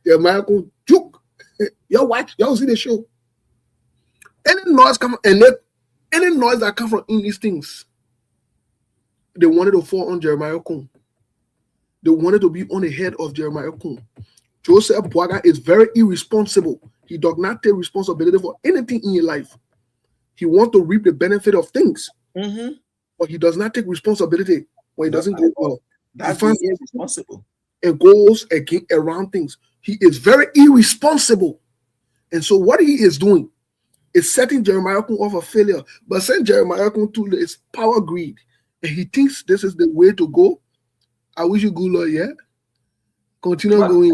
Jeremiah Kuhn juke. Y'all watch, y'all see the show. Any noise come and Any noise that comes from in these things, they wanted to fall on Jeremiah Kun. They wanted to be on the head of Jeremiah Kun. Joseph Boaga is very irresponsible. He does not take responsibility for anything in your life. He wants to reap the benefit of things, but he does not take responsibility when it doesn't go well. That's irresponsible. And goes around things. He is very irresponsible. And so what he is doing is setting Jeremiah Kun off a failure, but send Jeremiah Kun to his power greed. And he thinks this is the way to go. I wish you good luck, yeah? Continue going.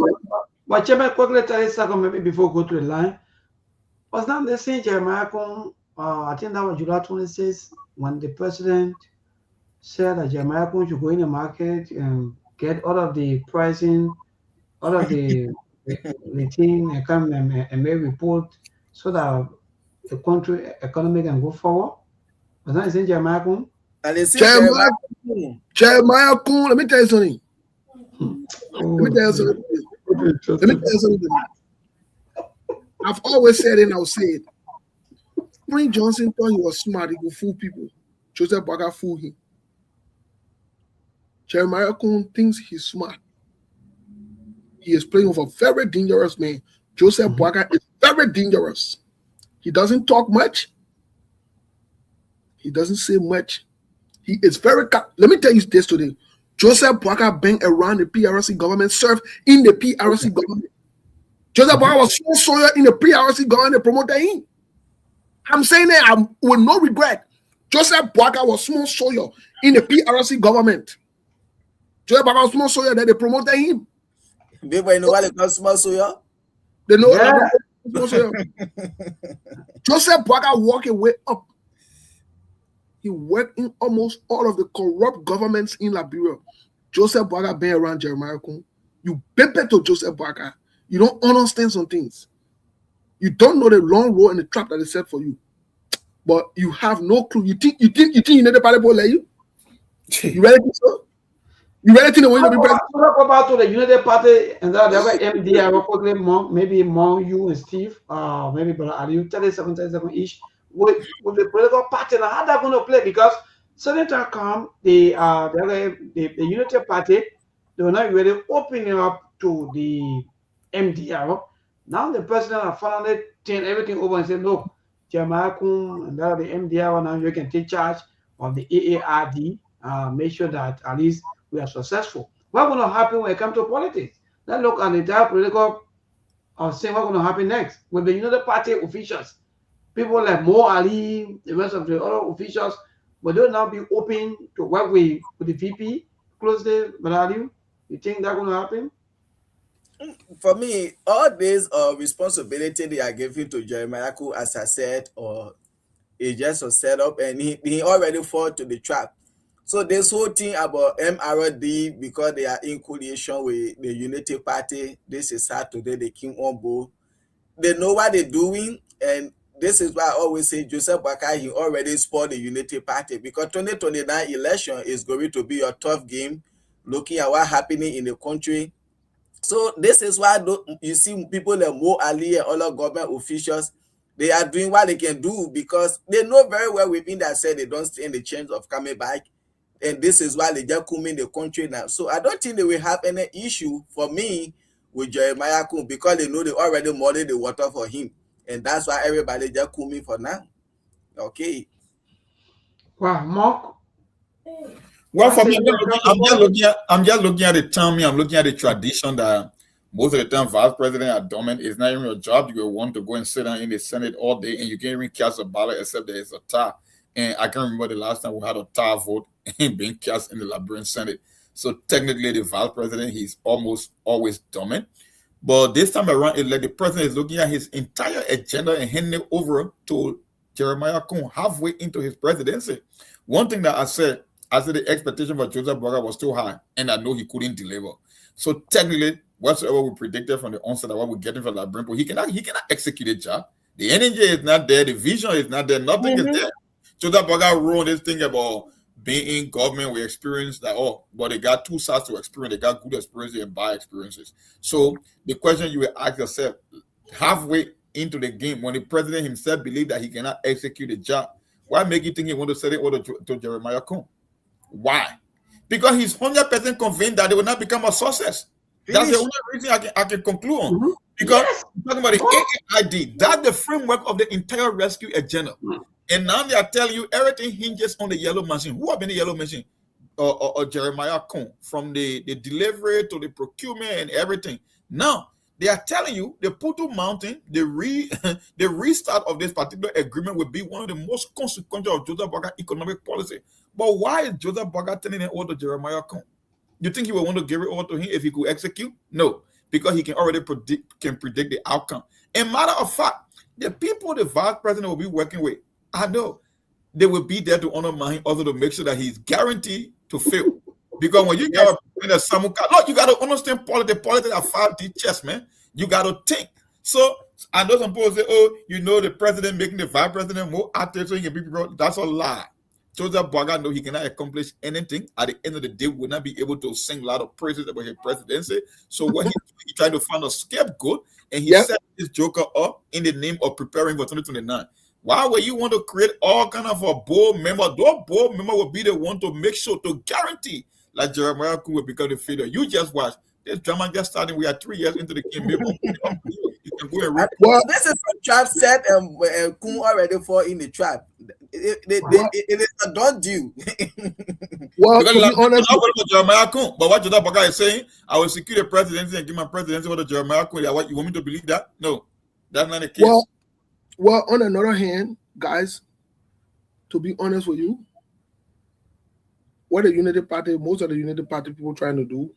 But Chairman, quickly tell us something maybe before we go to the line. Was not the same Jeremiah Kun, I think that was July 26th, when the president said that Jeremiah Kun should go in the market and get all of the pricing, all of the thing and come and make report so that the country economy can go forward. Was that the same Jeremiah Kun? Jeremiah Kun, let me tell you something. Let me tell you something. I've always said it and I'll say it. When Johnson thought he was smart, he could fool people. Joseph Boaga fooled him. Jeremiah Kun thinks he's smart. He is playing with a very dangerous man. Joseph Boaga is very dangerous. He doesn't talk much. He doesn't say much. He is very... Let me tell you this today. Joseph Boaga been around the PRC government, served in the PRC government. Joseph Boaga was so sawyer in the PRC government, they promoted him. I'm saying that with no regret. Joseph Boaga was small sawyer in the PRC government. Joseph Boaga was small sawyer that they promoted him. People know what they call small sawyer? They know small sawyer. Joseph Boaga walked away up. He worked in almost all of the corrupt governments in Liberia. Joseph Boaga been around Jeremiah Kun. You better to Joseph Boaga. You don't understand some things. You don't know the long road and the trap that is set for you. But you have no clue. You think you know the party like you? You really think so? You really think the way you be president? Talk about to the United Party and the other MD, maybe among you and Steve, maybe Brother Ali, 37 each. With the political party, now how that going to play? Because certain time come the Unity Party, they were not really opening up to the MDR. Now the president has finally turned everything over and said, look, Jeremiah Kun and the MDR, now you can take charge of the AARD, make sure that at least we are successful. What's going to happen when it comes to politics? Let's look at the entire political saying what's going to happen next with the United Party officials. People like Mo Ali, the rest of the other officials, but they'll now be open to work with the VP closely. But you think that's going to happen? For me, all this responsibility they are giving to Jeremiah Kun, as I said, or it's just a setup, and he already fall to the trap. So this whole thing about MRD, because they are in coalition with the Unity Party, this is how today they came on board. They know what they're doing, and this is why I always say Joseph Boaga, he already spoiled the Unity Party, because 2029 election is going to be a tough game, looking at what's happening in the country. So this is why you see people like Mo Ali and other government officials, they are doing what they can do, because they know very well within that said they don't stand the chance of coming back. And this is why they just come in the country now. So I don't think they will have any issue for me with Jeremiah Kun, because they know they already muddied the water for him. And that's why everybody just coming for now. Okay. Wow, Mark. Well, for me, I'm just looking at the time. I'm looking at the tradition that most of the time vice president are dormant. It's not even your job. You will want to go and sit down in the Senate all day, and you can't even cast a ballot except there is a tie. And I can't remember the last time we had a tie vote being cast in the Liberian Senate. So technically, the vice president, he's almost always dormant. But this time around, it's like the president is looking at his entire agenda and handing it over to Jeremiah Kun halfway into his presidency. One thing that I said the expectation for Joseph Boaga was too high, and I know he couldn't deliver. So technically, whatsoever we predicted from the onset of what we're getting from Liberian, he cannot execute a job. The energy is not there, the vision is not there, nothing is there. Joseph Boaga wrote this thing about being in government, we experienced that, but they got two sides to experience. They got good experiences and bad experiences. So the question you will ask yourself, halfway into the game, when the president himself believed that he cannot execute the job, Why make you think he want to send it order to Jeremiah Kuhn? Why? Because he's 100% convinced that they will not become a success. That's the only reason I can conclude on. Because talking about the AAID, that's the framework of the entire rescue agenda. And now they are telling you everything hinges on the yellow machine. Who have been the yellow machine? Or Jeremiah Kuhn, from the delivery to the procurement and everything. Now they are telling you the Putu Mountain, the restart of this particular agreement will be one of the most consequential of Joseph Boakai economic policy. But why is Joseph Boakai turning it over to Jeremiah Kuhn? You think he will want to give it over to him if he could execute? No, because he can already predict the outcome. And matter of fact, the people the vice president will be working with, I know they will be there to honor him, also to make sure that he's guaranteed to fail. Because when you get in a Samuka, look, you got to understand politics. Politics are 5D chess, man. You got to think. So I know some people say, oh, you know, the president making the vice president more active so he can be people. That's a lie. Joseph Boakai knows he cannot accomplish anything. At the end of the day, we will not be able to sing a lot of praises about his presidency. So what he tried to find a scapegoat, and he set this joker up in the name of preparing for 2029. Why would you want to create all kind of a board member? Those board member will be the one to make sure, to guarantee like Jeremiah Kuhn will become the failure. You just watch. This drama just starting. We are 3 years into the game. You can go and well, this is a trap set, and Kuhn already fall in the trap. It is a done deal. Well, because to be honest, with Jeremiah Kuhn, but what Joseph Boakai is saying, I will secure the presidency and give my presidency to Jeremiah Kuhn. What you want me to believe that? No, that's not the case. Well, on another hand, guys, to be honest with you, what the Unity Party, most of the Unity Party people trying to do,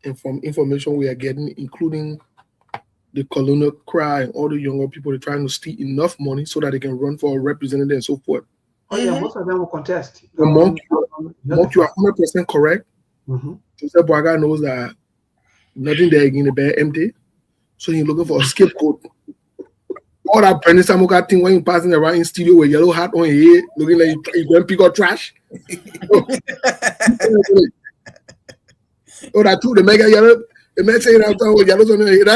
and from information we are getting, including the colonial cry and all the younger people, they're trying to steal enough money so that they can run for a representative and so forth. Oh yeah, most of them will contest. Monk, you are 100% correct. Joseph Boakai knows that nothing there again, the bear empty, so he's looking for a scapegoat. All that Bernie Samuka thing when you passing around in studio with yellow hat on your head, looking like you going to pick up trash. Oh, that too, the mega yellow, the man saying that with yellows on your head.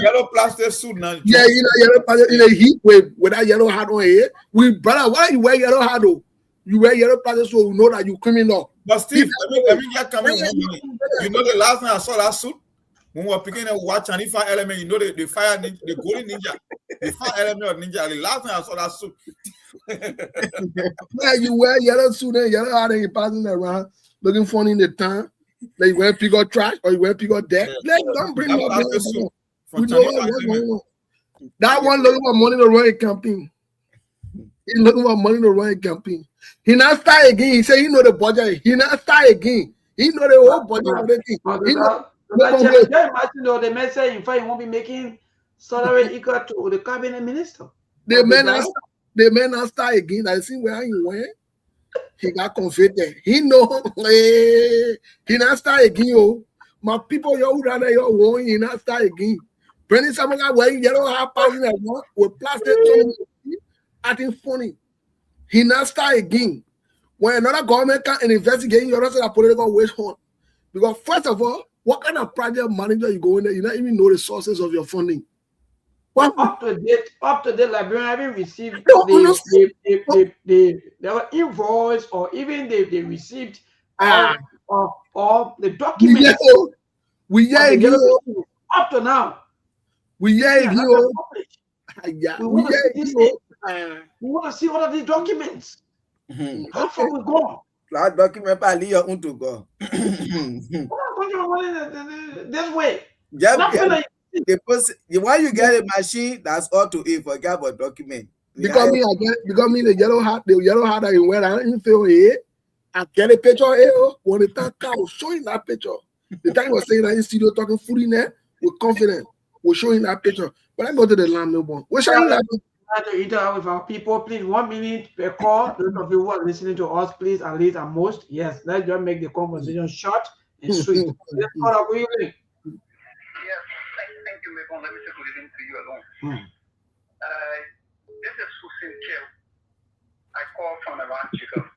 Yellow plastic suit now. Yeah, you know, yellow plastic in a heat with that yellow hat on your head. Brother, why you wear yellow hat though? You wear yellow plastic so we know that you criminal. But Steve, let me just come in 1 minute. You know the last time I saw that suit? When we were picking a watch and the fire element, you know the fire ninja, the golden ninja, the fire element of ninja. The last time I saw that suit. Yeah, you wear yellow suit and yellow hat and you're passing around looking funny in the town. Like you wear pick up trash or you wear pick up deck. Don't bring up that suit. You know that one looking for money to run a campaign. He's looking for money to run a campaign. He not start again. He said he know the budget. He not start again. He know the whole budget of the thing. He know. Just imagine though, the man say in fact he won't be making salary equal to the cabinet minister. The man not start again. I see where he went. He got convicted. He know he not start again. Oh, my people, you rather you want he not start again. Bernie Samuka wearing yellow hat passing at one with plastic. Acting funny. He not start again. When another government can investigate, you don't say that political witch hunt. Because first of all, what kind of project manager you go in there? You don't even know the sources of your funding. What up to date, librarian haven't received the invoice or even they received or the documents. We up to now. We want to see all of these documents. How far we go? Cloud document by Leo to go. This way. Why you get a machine that's all to it, forget about document. Because me the yellow hat I wear, I don't feel it. I get a picture here when the time I was showing that picture. The time was saying that in studio talking fully there with confidence. We're showing that picture. But I go to the land no more. We're showing that picture. To interact with our people, please 1 minute per call. Those of you who are listening to us, please at least at most, yes, let's just make the conversation short and sweet. Let's call up. Yes, thank you, Mabon. Let me say good evening to you alone. This is Susan Kill. I call from around Chicago.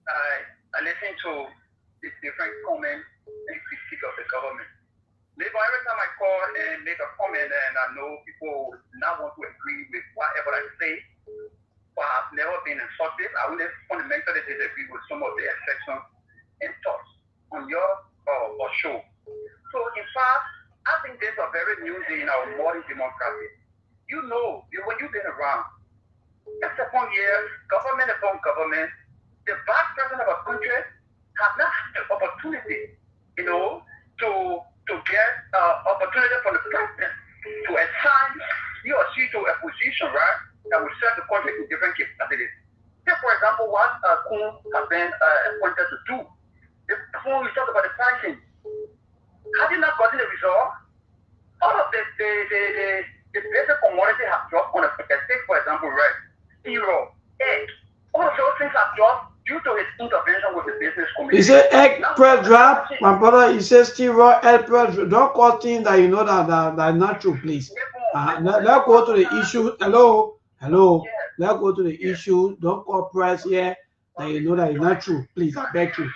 I listen to the different comments and critique of the government. Maybe every time I call and make a comment, and I know people not want to agree with whatever I say, but I've never been insulted. I will fundamentally disagree with some of the exceptions and thoughts on your show. So, in fact, I think there's a very new day in our modern democracy. You know, when you've been around, years upon years, government upon government, the vice president of a country has not had the opportunity, to get opportunity for the president to assign he or she to a position, right, that will serve the country in different capabilities. Take, for example, what Kuhn has been appointed to do. When we talk about the pricing, had he not gotten the result, all of the basic commodity have dropped on a take, for example, right, Payroll, egg, all of those things have dropped due to his intervention with the business community. He said egg price drop, my brother. He says steroid egg price. Don't call things that you know that are not true, please. Let's go to the issue. Hello. Let's go to the issue. Don't call price here that you know that is not true, please. I beg you.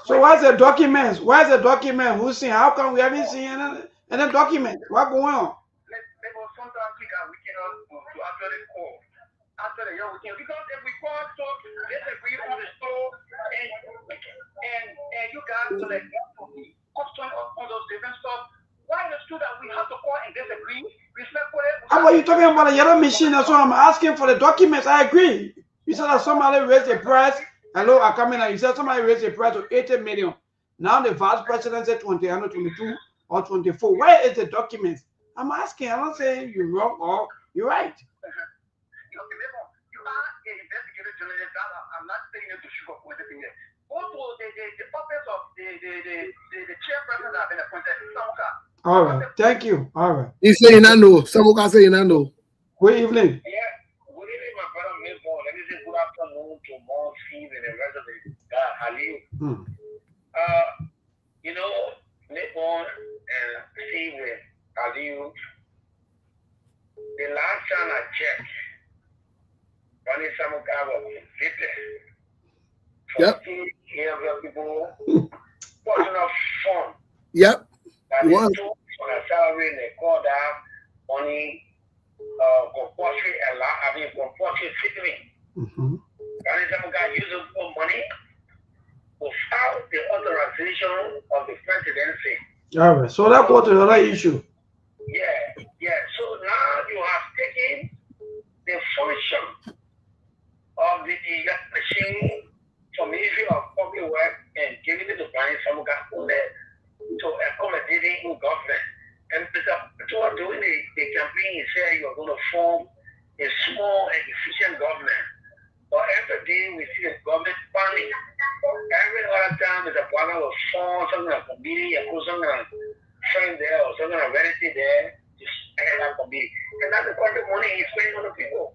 So where's the documents? Where's the document? Who's saying? How come we haven't seen any document? What's going on? Sometimes we can actually call after the year weekend, because if we call, so disagree on the store, and you guys will like question on those different stuff. Why is it true that we have to call and disagree? How are you talking about a yellow machine? That's why I'm asking for the documents. I agree. You said that somebody raised the price. Hello, I come in and you said somebody raised the price to 80 million. Now the vice president said 22 or 24. Where is the documents? I'm asking. I'm not saying you're wrong or you're right. You are an investigative journalist. I'm not saying it to sugarcoat anything yet. Also, the office of the chairperson that have been appointed is Samuka. All right. Thank you. All right. He's saying I know. Samuka saying I know. Good evening. Yeah. Good evening, my brother. Let me say good afternoon to more Steve and the rest of the Halil. Nippon and Steve with Halil. The last time I checked, Ronnie Samuka was convicted. Yep. People, personal fun. Yep. That was on a salary, they called out money, compulsory sickening. Ronnie Samuka used money without the authorization of the presidency. All right. So that was another issue. Yeah. So now you have taken the function of the machine from Ministry of Public Work and giving it to Brian Samuka to accommodating in government. And before doing the campaign, he said you're going to form a small and efficient government. But every day we see the government funding. Every other time there's a problem with form, something like a committee, and put something like friend there or something like relative there, just spend that committee. And that's the kind of money he's spending on the people.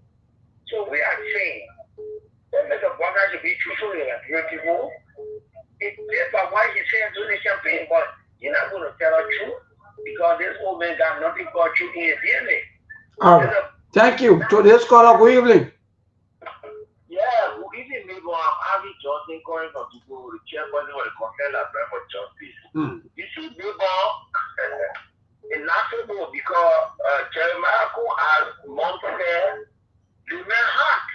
So we are saying, don't make a government to be truthful and accurate people. That's why he said during the campaign, but you're not going to tell the truth because this old man got nothing but truth in his DNA. All right. Thank you. To this caller, good evening. Yeah, good evening, neighbor. I'm Avi Johnson calling from people, the chairperson of the Complaint Library for Justice. You see, neighbor, it's laughable because Jeremiah has months there, remain hard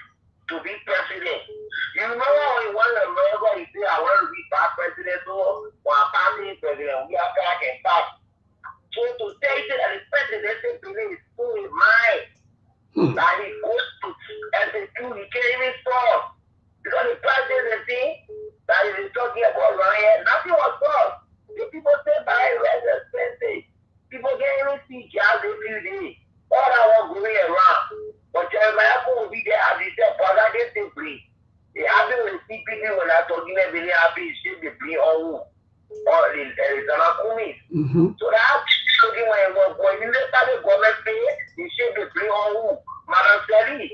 to be president. You remember when he won America, he said, I want to be past president, so when I'm passing president, we are back and back. So to say that the presidency is still in mind, that he goes to execute, he can't even stop. Because the presidency that he is talking about right here, nothing was solved. The people say by expensive. People can't even see jobs in few days. All that was going around. But Jeremiah will be there as he said, but I didn't say breathe. They happy with the people when I told you they're really happy, it's still the breathe on who. Or it's gonna come in. So that's showing when you let the government pay, you should be breathe on who. Madam Sally.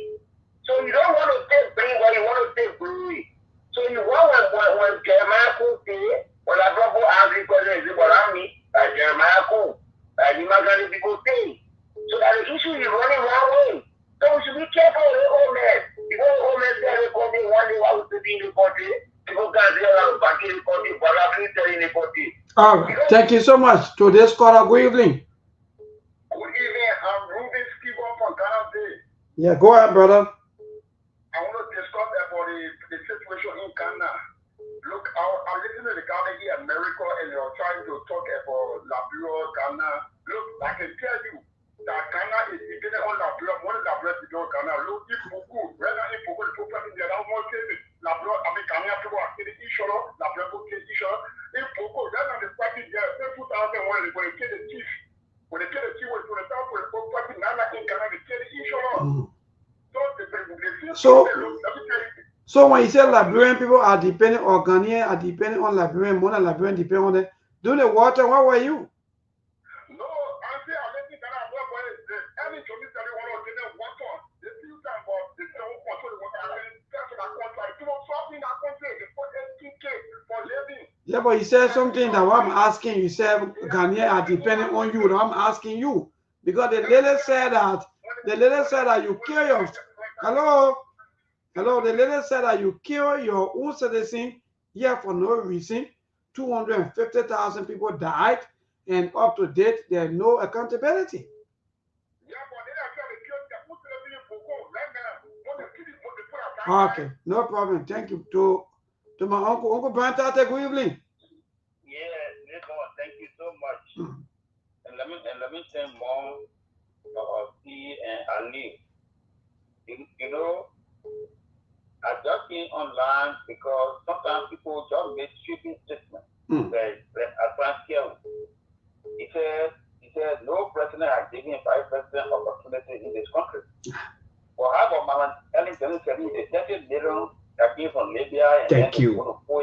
So you don't want to take breathe, but you want to take breathe. So you want when Jeremiah could pay, when I brought agriculture is what I mean, Jeremiah could. You might get people pay. So that the issue is running one way. All right. Thank you so much. To this caller, good evening. Good evening. I'm Ruben Skibo from Ghana Day. Yeah, go ahead, brother. I want to discuss about the situation in Ghana. Look, I'm listening to the Ghana here, America, and you're trying to talk about Liberia, Ghana. Look, I can tell you that Ghana is dependent on Liberia. One of Liberia is on Ghana. Look, if Poku, right now, if Poku, the people in there, now more cases. Liberia, I mean, Ghanaian people are killing each other. Liberia people kill each other. If Poku, right now, the party there, since 2001, when they kill the chief, when they kill the chief, when they start with the party, Nana in Ghana, they kill each other. So when you say Liberian people are depending on Ghanaian are depending on Liberian, more than Liberian depending on them. During the water, where were you? No, I say I let you Ghana work for it. Any Chinese that want to get them water, they feel time for they say who control the water and that's what I contract. You know, something that country is for 18K for living. Yeah, but you said something that what I'm asking, you said Ghanaian are depending on you. That I'm asking you. Because the lady said that you kill your hello. The lady said that you kill your own citizen here for no reason. 250,000 people died, and up to date, there's no accountability. Okay, no problem. Thank you to my uncle. Uncle Branta, good evening. Yeah, thank you so much. And let me say more of T and Ali. You know, I just been online because sometimes people just make stupid statements. He said no president has given vice president opportunity in this country. Well, how about Maman Ellen the 30 million that came from Libya and thank you. Who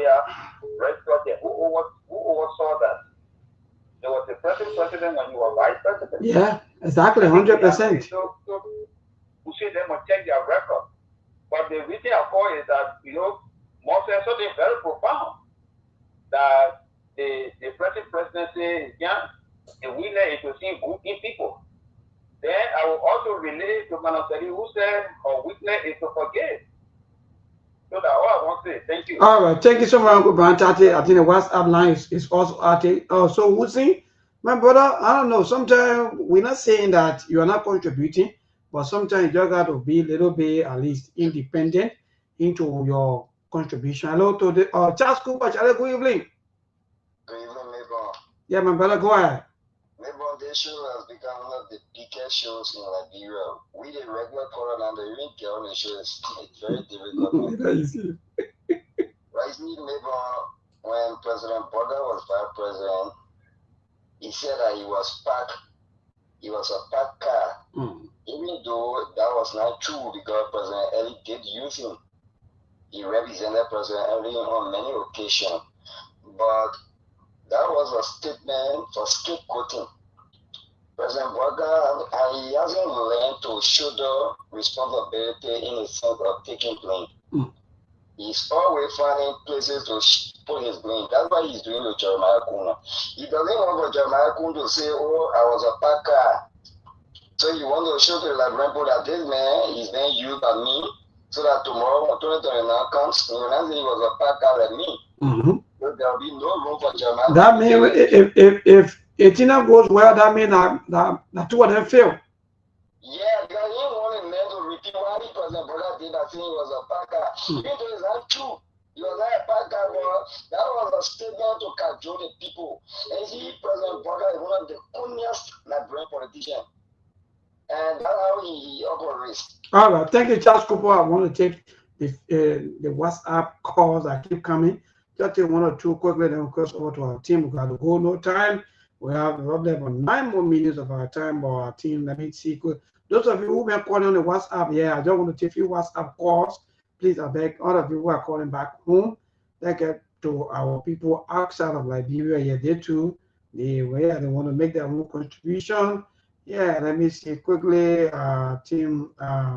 oversaw that? There was a president when you were vice president. Yeah, exactly, 100%. So you see them must check their record. But the reason I call is that, you know, Moses something very profound. That the present presidency is young. The winner is to see good in people. Then I will also relate to Manasari who said our weakness is to forget. So that's all I want to say. Thank you. All right, thank you so much, Uncle Branta. I think the WhatsApp line is also active. So Wusi, my brother, I don't know. Sometimes we're not saying that you are not contributing, but sometimes you just got to be a little bit at least independent into your contribution. Hello to the Charles Cooper. Charles, good evening. Good evening, neighbor. Yeah, my brother, go ahead. Neighbor, this show has become one of the biggest shows in Liberia. We the regular caller and the even get on the show is very difficult. Right, neighbor, when President Boga was vice president, he said that he was a packed car. Even though that was not true because President Eli did use him. He represented President Eli on many occasions. But that was a statement for scapegoating. President Boga, he hasn't learned to shoulder responsibility in the sense of taking blame. He's always finding places to put his blame. That's why he's doing with Jeremiah Kuna. He doesn't want for Jeremiah Kuna to say, oh, I was a packer. So you want to show to the Liberian people that this man is being used by me so that tomorrow when 2029 comes, he will not say he was a packer like me. So there will be no room for Jeremiah. That means if 18 goes well, that means that two of them fail. Yeah, because he didn't want a man to repeat what he President Boga did that saying he was a packer. Even though it's not true. He was not a packer, but that was a statement to cajole the people. And see, President Boga is one of the funniest Liberian politicians. And that's how he operates. All right, thank you, Charles Cooper. I want to take the WhatsApp calls that keep coming. Just take one or two quickly, then of course over to our team. We got to go, no time. We have roughly about 9 more minutes of our time for our team. Let me see. Those of you who have been calling on the WhatsApp, yeah, I don't want to take few WhatsApp calls. Please, I beg all of you who are calling back home, let's get to our people outside of Liberia. Yeah, they too, they want to make their own contribution. Yeah, let me see quickly. Team,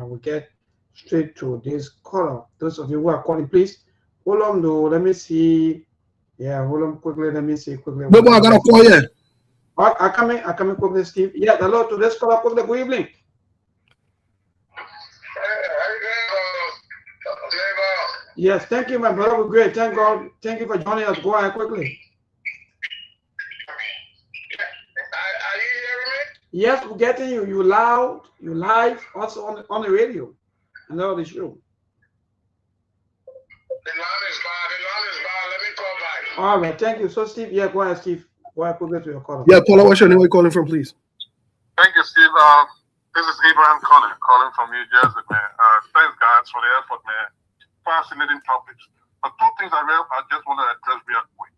we get straight to this caller. Those of you who are calling, please hold on though. Let me see. Yeah, hold on quickly. Let me see quickly. Nobody I gotta call you. I come in quickly, Steve. Yeah, hello to this caller quickly. Good evening. Yes, thank you, my brother. We're great. Thank God. Thank you for joining us. Go ahead quickly. Yes, we're getting you. You loud, you live, also on the radio. And all the show. The line is bad. The line is bad. Let me call back. All right, thank you. So, Steve, yeah, go ahead, Steve. Go ahead, put it to your call. Yeah, Paula, what's your name? Where you calling from, please? Thank you, Steve. This is Abraham calling from New Jersey, man. Thanks, guys, for the effort, man. Fascinating topics. But two things I just want to address real quick.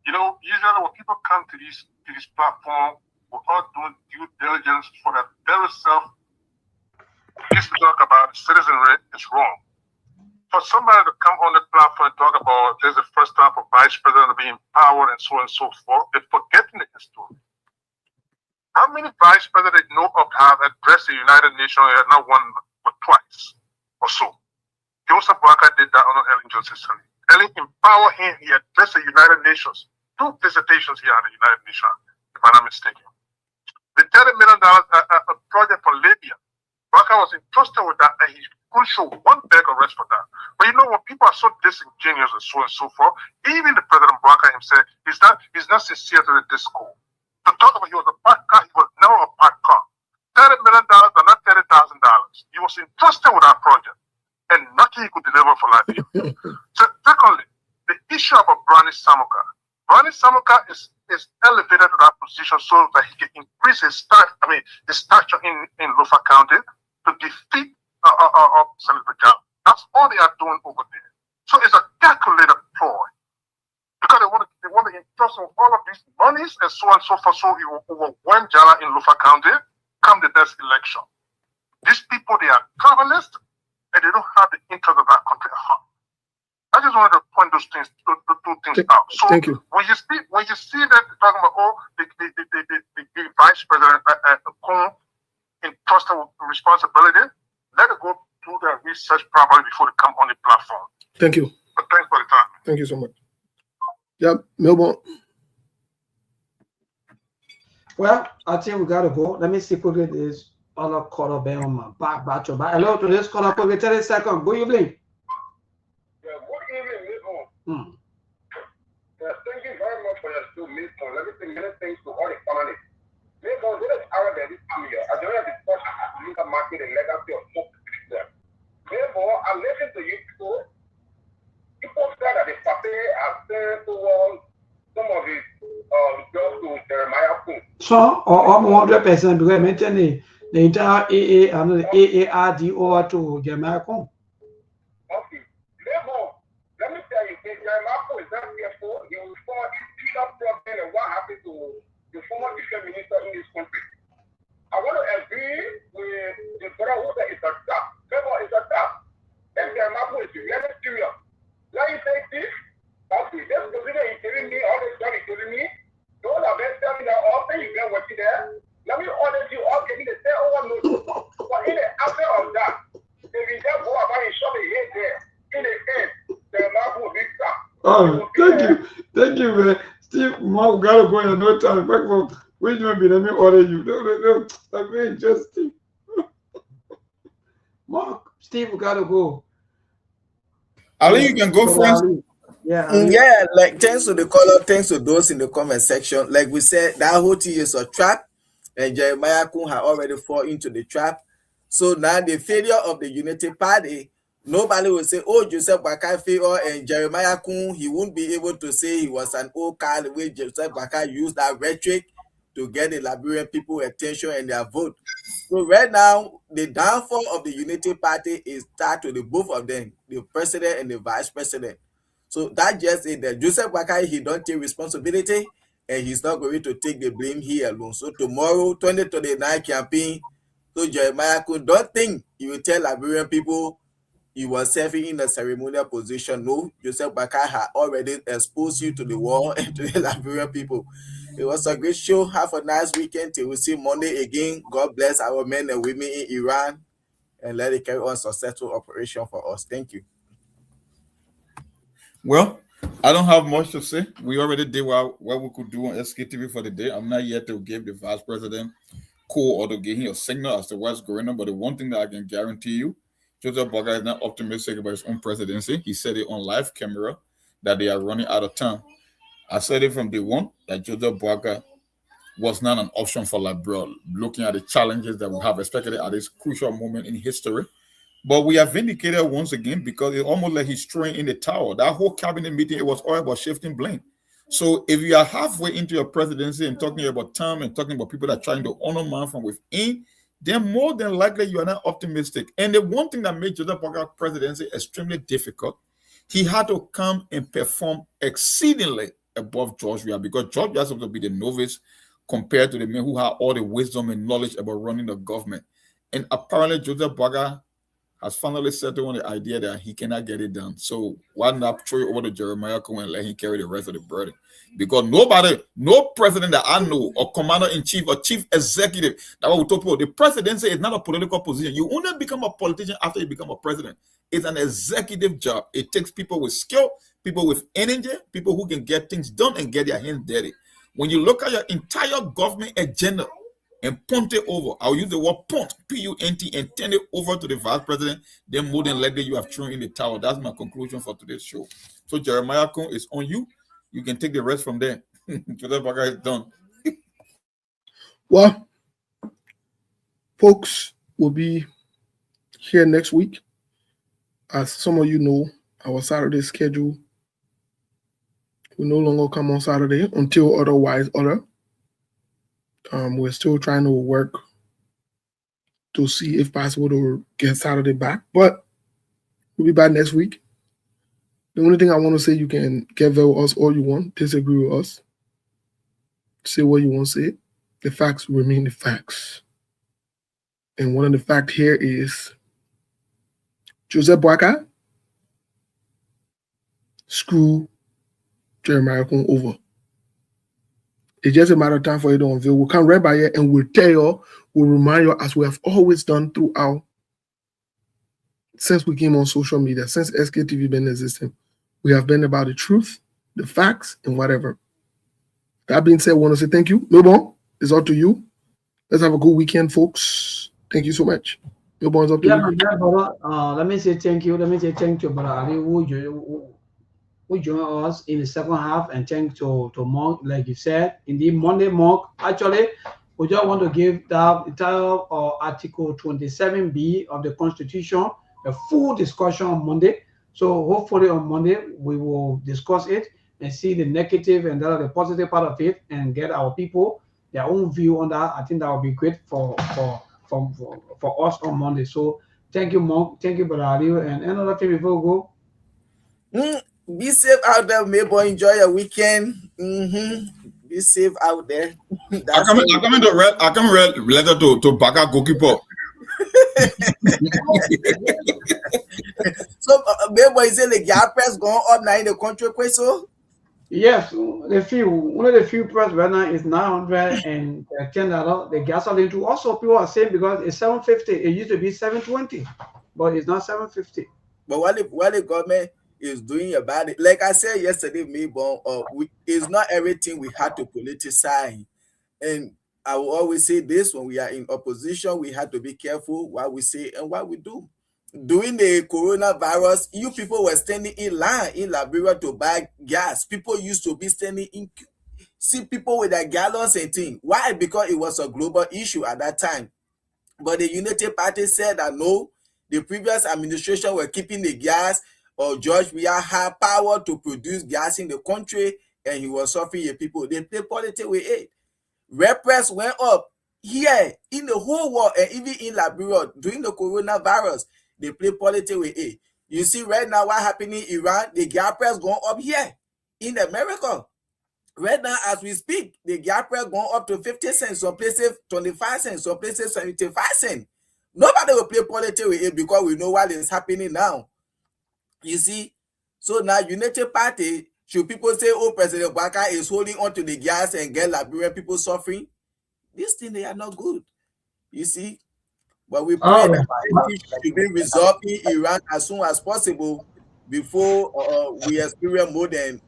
You know, usually when people come to this platform, we're all doing due diligence for that very self. This to talk about citizenry is wrong. For somebody to come on the platform and talk about this is the first time for vice president to be empowered and so forth, they're forgetting the history. How many vice presidents know of have addressed the United Nations not one but twice or so? Joseph Walker did that under Ellen Johnson Sirleaf. Ellen empowered him. He addressed the United Nations. 2 visitations here at the United Nations, if I'm not mistaken. The $30 million project for Libya, Walker was entrusted with that, and he couldn't show one bag of rest for that. But you know what? People are so disingenuous and so forth. Even the President Walker himself, he's not sincere to the discourse. To talk about he was a bad car, he was never a bad car. $30 million and not $30,000. He was entrusted with that project, and nothing he could deliver for Liberia. So, secondly, the issue about Brani Samuka. Brani Samuka is elevated to that position so that he can increase his stature in Lofa County to defeat Senator Jam. That's all they are doing over there. So it's a calculated ploy. Because they want to entrust him all of these monies and so on and so forth, so he will overwhelm Jala in Lofa County come the next election. These people, they are travelers, and they don't have the interest of that country at heart. I just wanted to point those things, the 2 things out. So thank you. When you see that talking about the vice president entrusted with responsibility, let it go through the research properly before they come on the platform. Thank you. But thanks for the time. Thank you so much. Yeah, Melbourne. Well, I think we gotta go. Let me see quickly this other caller bear on my back. Hello to this caller quickly. 30 seconds. Good evening. Yeah, good evening, Milton. Thank you very much for your show, Milton. Let me say many things to all the panelists. Milton, this is our this time here. I don't have to discuss the market and legacy of smoke system. Therefore, I listen to you too. People said that the party has sent towards some of his jobs to Jeremiah Kun. So, or 100% because I mentioned the entire AA and the AARDO to Jeremiah Kun. Okay. Therefore, let me tell you, if Jeremiah Kun is not careful, he will fall into a problem and what happened to the former defense minister in this country. I want to agree with the brother who said it's a trap. Therefore, it's a trap. And Jeremiah Kun is very serious. Let me say this. Okay, this position he's giving me, all this job he's giving me, those are best telling me that all things you get working there. Let me order you all getting the same over notice. But in the after of that, if you just go about and shove the head there, in the end, the mouth will be stuck. Oh, thank you, man. Steve, Mark, gotta go in no time. Back for wait a minute, let me order you. No. I mean, just Steve. Mark, Steve, we gotta go. Ali, you can go first. Yeah, like thanks to the caller, thanks to those in the comment section. Like we said, that whole thing is a trap, and Jeremiah Kun had already fallen into the trap. So now the failure of the Unity Party, nobody will say, oh, Joseph Boakai failed and Jeremiah Kun, he won't be able to say he was an old card the way Joseph Boakai used that rhetoric to get the Liberian people attention and their vote. So right now, the downfall of the Unity Party is tied to the both of them, the president and the vice president. So that just is that Joseph Boakai, he don't take responsibility and he's not going to take the blame here alone. So tomorrow, 2029 campaign, so Jeremiah Kun, don't think you will tell Liberian people you were serving in a ceremonial position. No, Joseph Boakai had already exposed you to the world and to the Liberian people. It was a great show. Have a nice weekend till we see Monday again. God bless our men and women in Iran and let it carry on successful operation for us. Thank you. Well, I don't have much to say. We already did what we could do on SKTV for the day. I'm not yet to give the vice president call or to give him a signal as to what's going on. But the one thing that I can guarantee you, Joseph Boakai is not optimistic about his own presidency. He said it on live camera that they are running out of time. I said it from day one that Joseph Boakai was not an option for Liberal, looking at the challenges that we have, especially at this crucial moment in history. But we are vindicated once again because it's almost like he's throwing in the towel. That whole cabinet meeting, it was all about shifting blame. So if you are halfway into your presidency and talking about term and talking about people that are trying to honor man from within, then more than likely you are not optimistic. And the one thing that made Joseph Boakar's presidency extremely difficult, he had to come and perform exceedingly above George Weah, because George Weah was supposed to be the novice compared to the men who had all the wisdom and knowledge about running the government. And apparently Joseph Boakar has finally settled on the idea that he cannot get it done. So why not throw it over to Jeremiah Cohen and let him carry the rest of the burden? Because no president that I know, or commander-in-chief, or chief executive, that what we talk about, the presidency is not a political position. You only become a politician after you become a president. It's an executive job. It takes people with skill, people with energy, people who can get things done and get their hands dirty. When you look at your entire government agenda and punt it over, I'll use the word punt, P-U-N-T, and turn it over to the vice president, then more than likely you have thrown in the towel. That's my conclusion for today's show. So Jeremiah Cohen is on you. You can take the rest from there. Joseph Boakar is done. Well, folks will be here next week. As some of you know, our Saturday schedule will no longer come on Saturday until otherwise order. We're still trying to work to see if possible to get Saturday back, but we'll be back next week. The only thing I want to say, you can get there with us all you want, disagree with us, say what you want to say. The facts remain the facts. And one of the facts here is Joseph Boakar screw Jeremiah Cohen over. It's just a matter of time for you to unveil. We'll come right by here and we'll tell you, we'll remind you, as we have always done throughout, since we came on social media, since SKTV been existing, we have been about the truth, the facts, and whatever. That being said, I want to say thank you. Milbon, it's up to you. Let's have a good weekend, folks. Thank you so much. Milbon, it's up to you. Brother, let me say thank you. Let me say thank you, Brother Ali, who join us in the second half, and thank to Monk, like you said, in the Monday Monk. Actually, we just want to give the entire Article 27B of the Constitution a full discussion on Monday. So hopefully on Monday we will discuss it and see the negative and the positive part of it, and get our people their own view on that. I think that will be great for us on Monday. So thank you, Monk. Thank you, Brother Ali. And another thing before we go. Be safe out there, maybe enjoy your weekend. Be safe out there. I come letter to Boakar goalkeeper. So maybe is it the gas price going up now in the country, so? Yes, one of the few price right now is $910. The gasoline too. Also, people are saying because it's $750. It used to be $720, but it's not $750. But what the government is doing about it, like I said yesterday, it's not everything we had to politicize. And I will always say this: when we are in opposition, we have to be careful what we say and what we do. During the coronavirus, you people were standing in line in Liberia to buy gas. People used to be standing in queue. See people with their gallons and things. Why? Because it was a global issue at that time. But the Unity Party said that no, the previous administration were keeping the gas, or George Weah had power to produce gas in the country, and he was suffering the people. They play politics with it. Red press went up here in the whole world, and even in Liberia during the coronavirus. They play politics with it. You see right now what happening in Iran, the gas price going up here in America. Right now as we speak, the gas price going up to 50 cents, some places 25 cents, some places 75 cents. Nobody will play politics with it because we know what is happening now. You see? So now United Party, should people say, oh, President Boakar is holding on to the gas and get Liberian people suffering? These things, they are not good. You see? But we pray that it should be resolved in Iran as soon as possible before we experience more than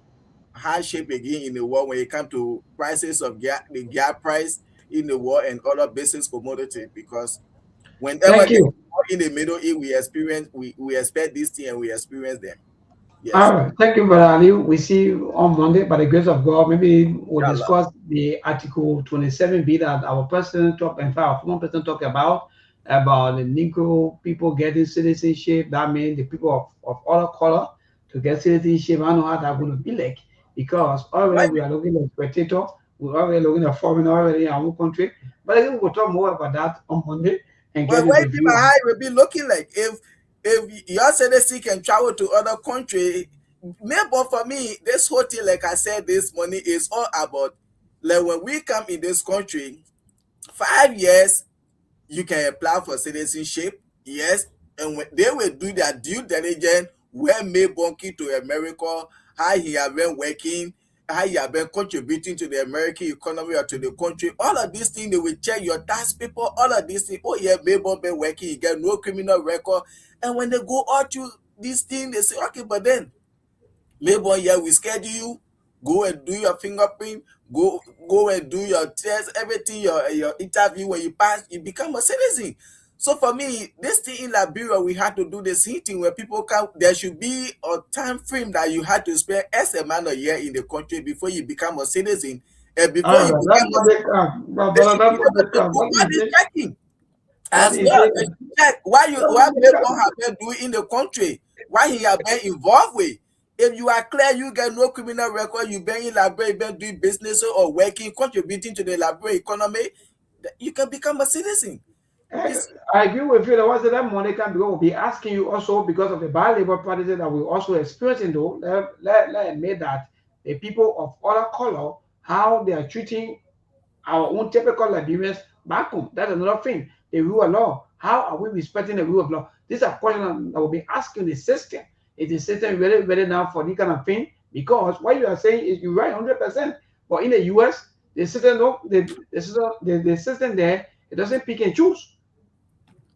hardship again in the world when it comes to prices of the gas price in the world and other basic commodities. Because whenever in the Middle East we expect this thing and we experience them. Yes. All right. Thank you, Brother Ali. We see you on Monday by the grace of God. Maybe we'll discuss the Article 27B that our president talked, in fact, our former president talked about the Negro people getting citizenship. That means the people of other color to get citizenship. I know how that's going to be like because already we are looking at spectator. We're already looking at foreign already in our own country. But I think we'll talk more about that on Monday and get Well, the view. how it will be looking like if your citizen can travel to other country. Maybe for me, this whole thing, like I said this morning, is all about like when we come in this country, 5 years, you can apply for citizenship, yes, and when they will do their due diligence when May Bonky to America, how he have been working, how you have been contributing to the American economy or to the country. All of these things, they will check your tax people, all of these things. Oh yeah, Mabel been working, you get no criminal record. And when they go out to these things, they say, okay, but then Mabel, yeah, we schedule you, go and do your fingerprint, go and do your test, everything, your interview. When you pass, you become a citizen. So for me, this thing in Liberia, we had to do this thing where people come. There should be a time frame that you had to spend X amount of year in the country before you become a citizen. And before you become a citizen, checking as well. Check why people have been doing in the country, why he have been involved with. If you are clear, you get no criminal record, you've been in Liberia, you've been doing business or working, contributing to the Liberia economy, you can become a citizen. I agree with you. The ones that money can be, will be asking you also because of the bad labor practices that we're also experiencing. Though, let admit that the people of other color, how they are treating our own typical Liberians back home. That's another thing. The rule of law. How are we respecting the rule of law? These are questions that will be asking the system. Is the system ready now for this kind of thing? Because what you are saying is you're right 100%. But in the US, the system the system there, it doesn't pick and choose.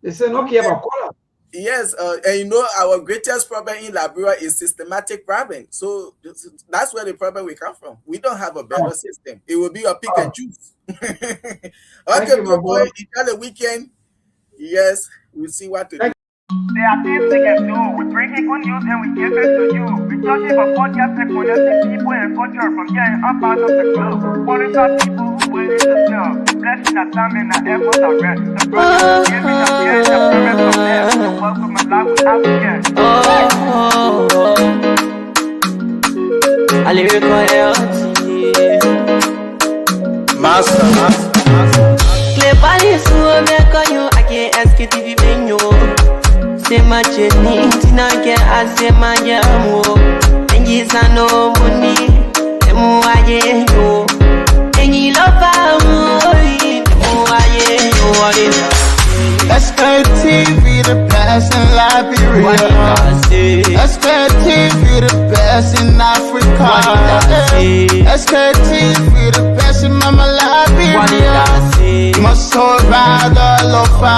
They say no care about color. Yes, and you know our greatest problem in Liberia is systematic problem. So that's where the problem will come from. We don't have a better system. It will be a pick and choose. Okay, boy, enjoy the weekend. Yes, we'll see what to do. There are things we can do. We bring in good news and we give it to you. We touch it for podcast and connecting people and culture from here and up out of the globe. Qualified people who waiting to sell. Blessing that time and the efforts are rest. The project is giving us here the premise of them. So welcome my life with African. A lyrical Master. Clear police who make you. I can't ask you to be venue. Say my cheni, tina ke ase my jamu. Engi sano muni, emu aye yo. Engi lofa mui, emu aye yo. Sktv, the best in Liberia. Sktv, the best in Africa. Sktv, the best in Mama Liberia. Masorada, Lofa,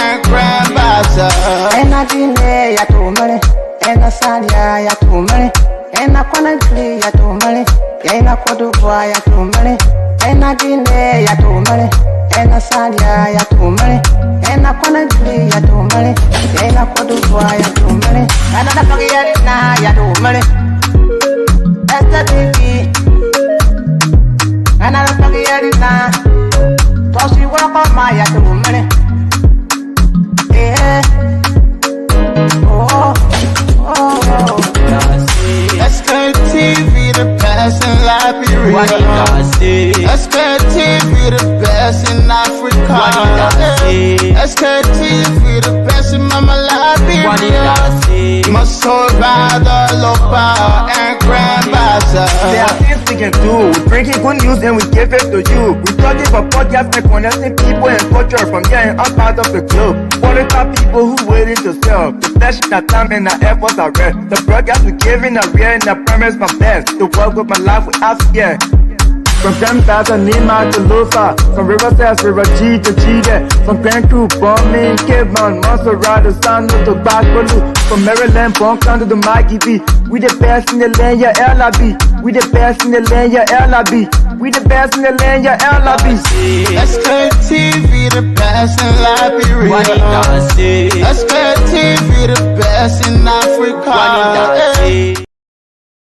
and Grandbaza. Ena dine ya tumale, ena salia ya tumale, ena kwanagli ya tumale, ena kodubwa ya tumale, ena dine ya tumale, ena salia ya tumale, ena kwanagli ya tumale, ena kodubwa ya tumale, ena napagi na ya tumale, esta tiki, ena napagi na, tosi wako ma ya tumale. Sktv, the best in Liberia. Sktv, the best in Africa. Sktv, the best in Mama Liberia. Masorada, Lopa, and Grandbaza. There are things we can do. We bring in good news and we give it to you. We talking for podcast and connecting people and culture from here and up out of the globe. Qualified people who waiting to sell. The blessing that time and the efforts are rest. The broadcast we giving a real and the premise my best. To work with my life with us, yeah. From Grandfather Nima to Lufa, from Riverside, River G to Chile, from Grand Crew, Bombing, Kidman, Montserrat, Sano to Bacalu, from Maryland, Bonkan to the Mikey B. We the best in the land, yeah, LIB. We the best in the land, yeah, LIB. We the best in the land, yeah, LIB. Sktv, the best in Liberia. Sktv, the best in Africa.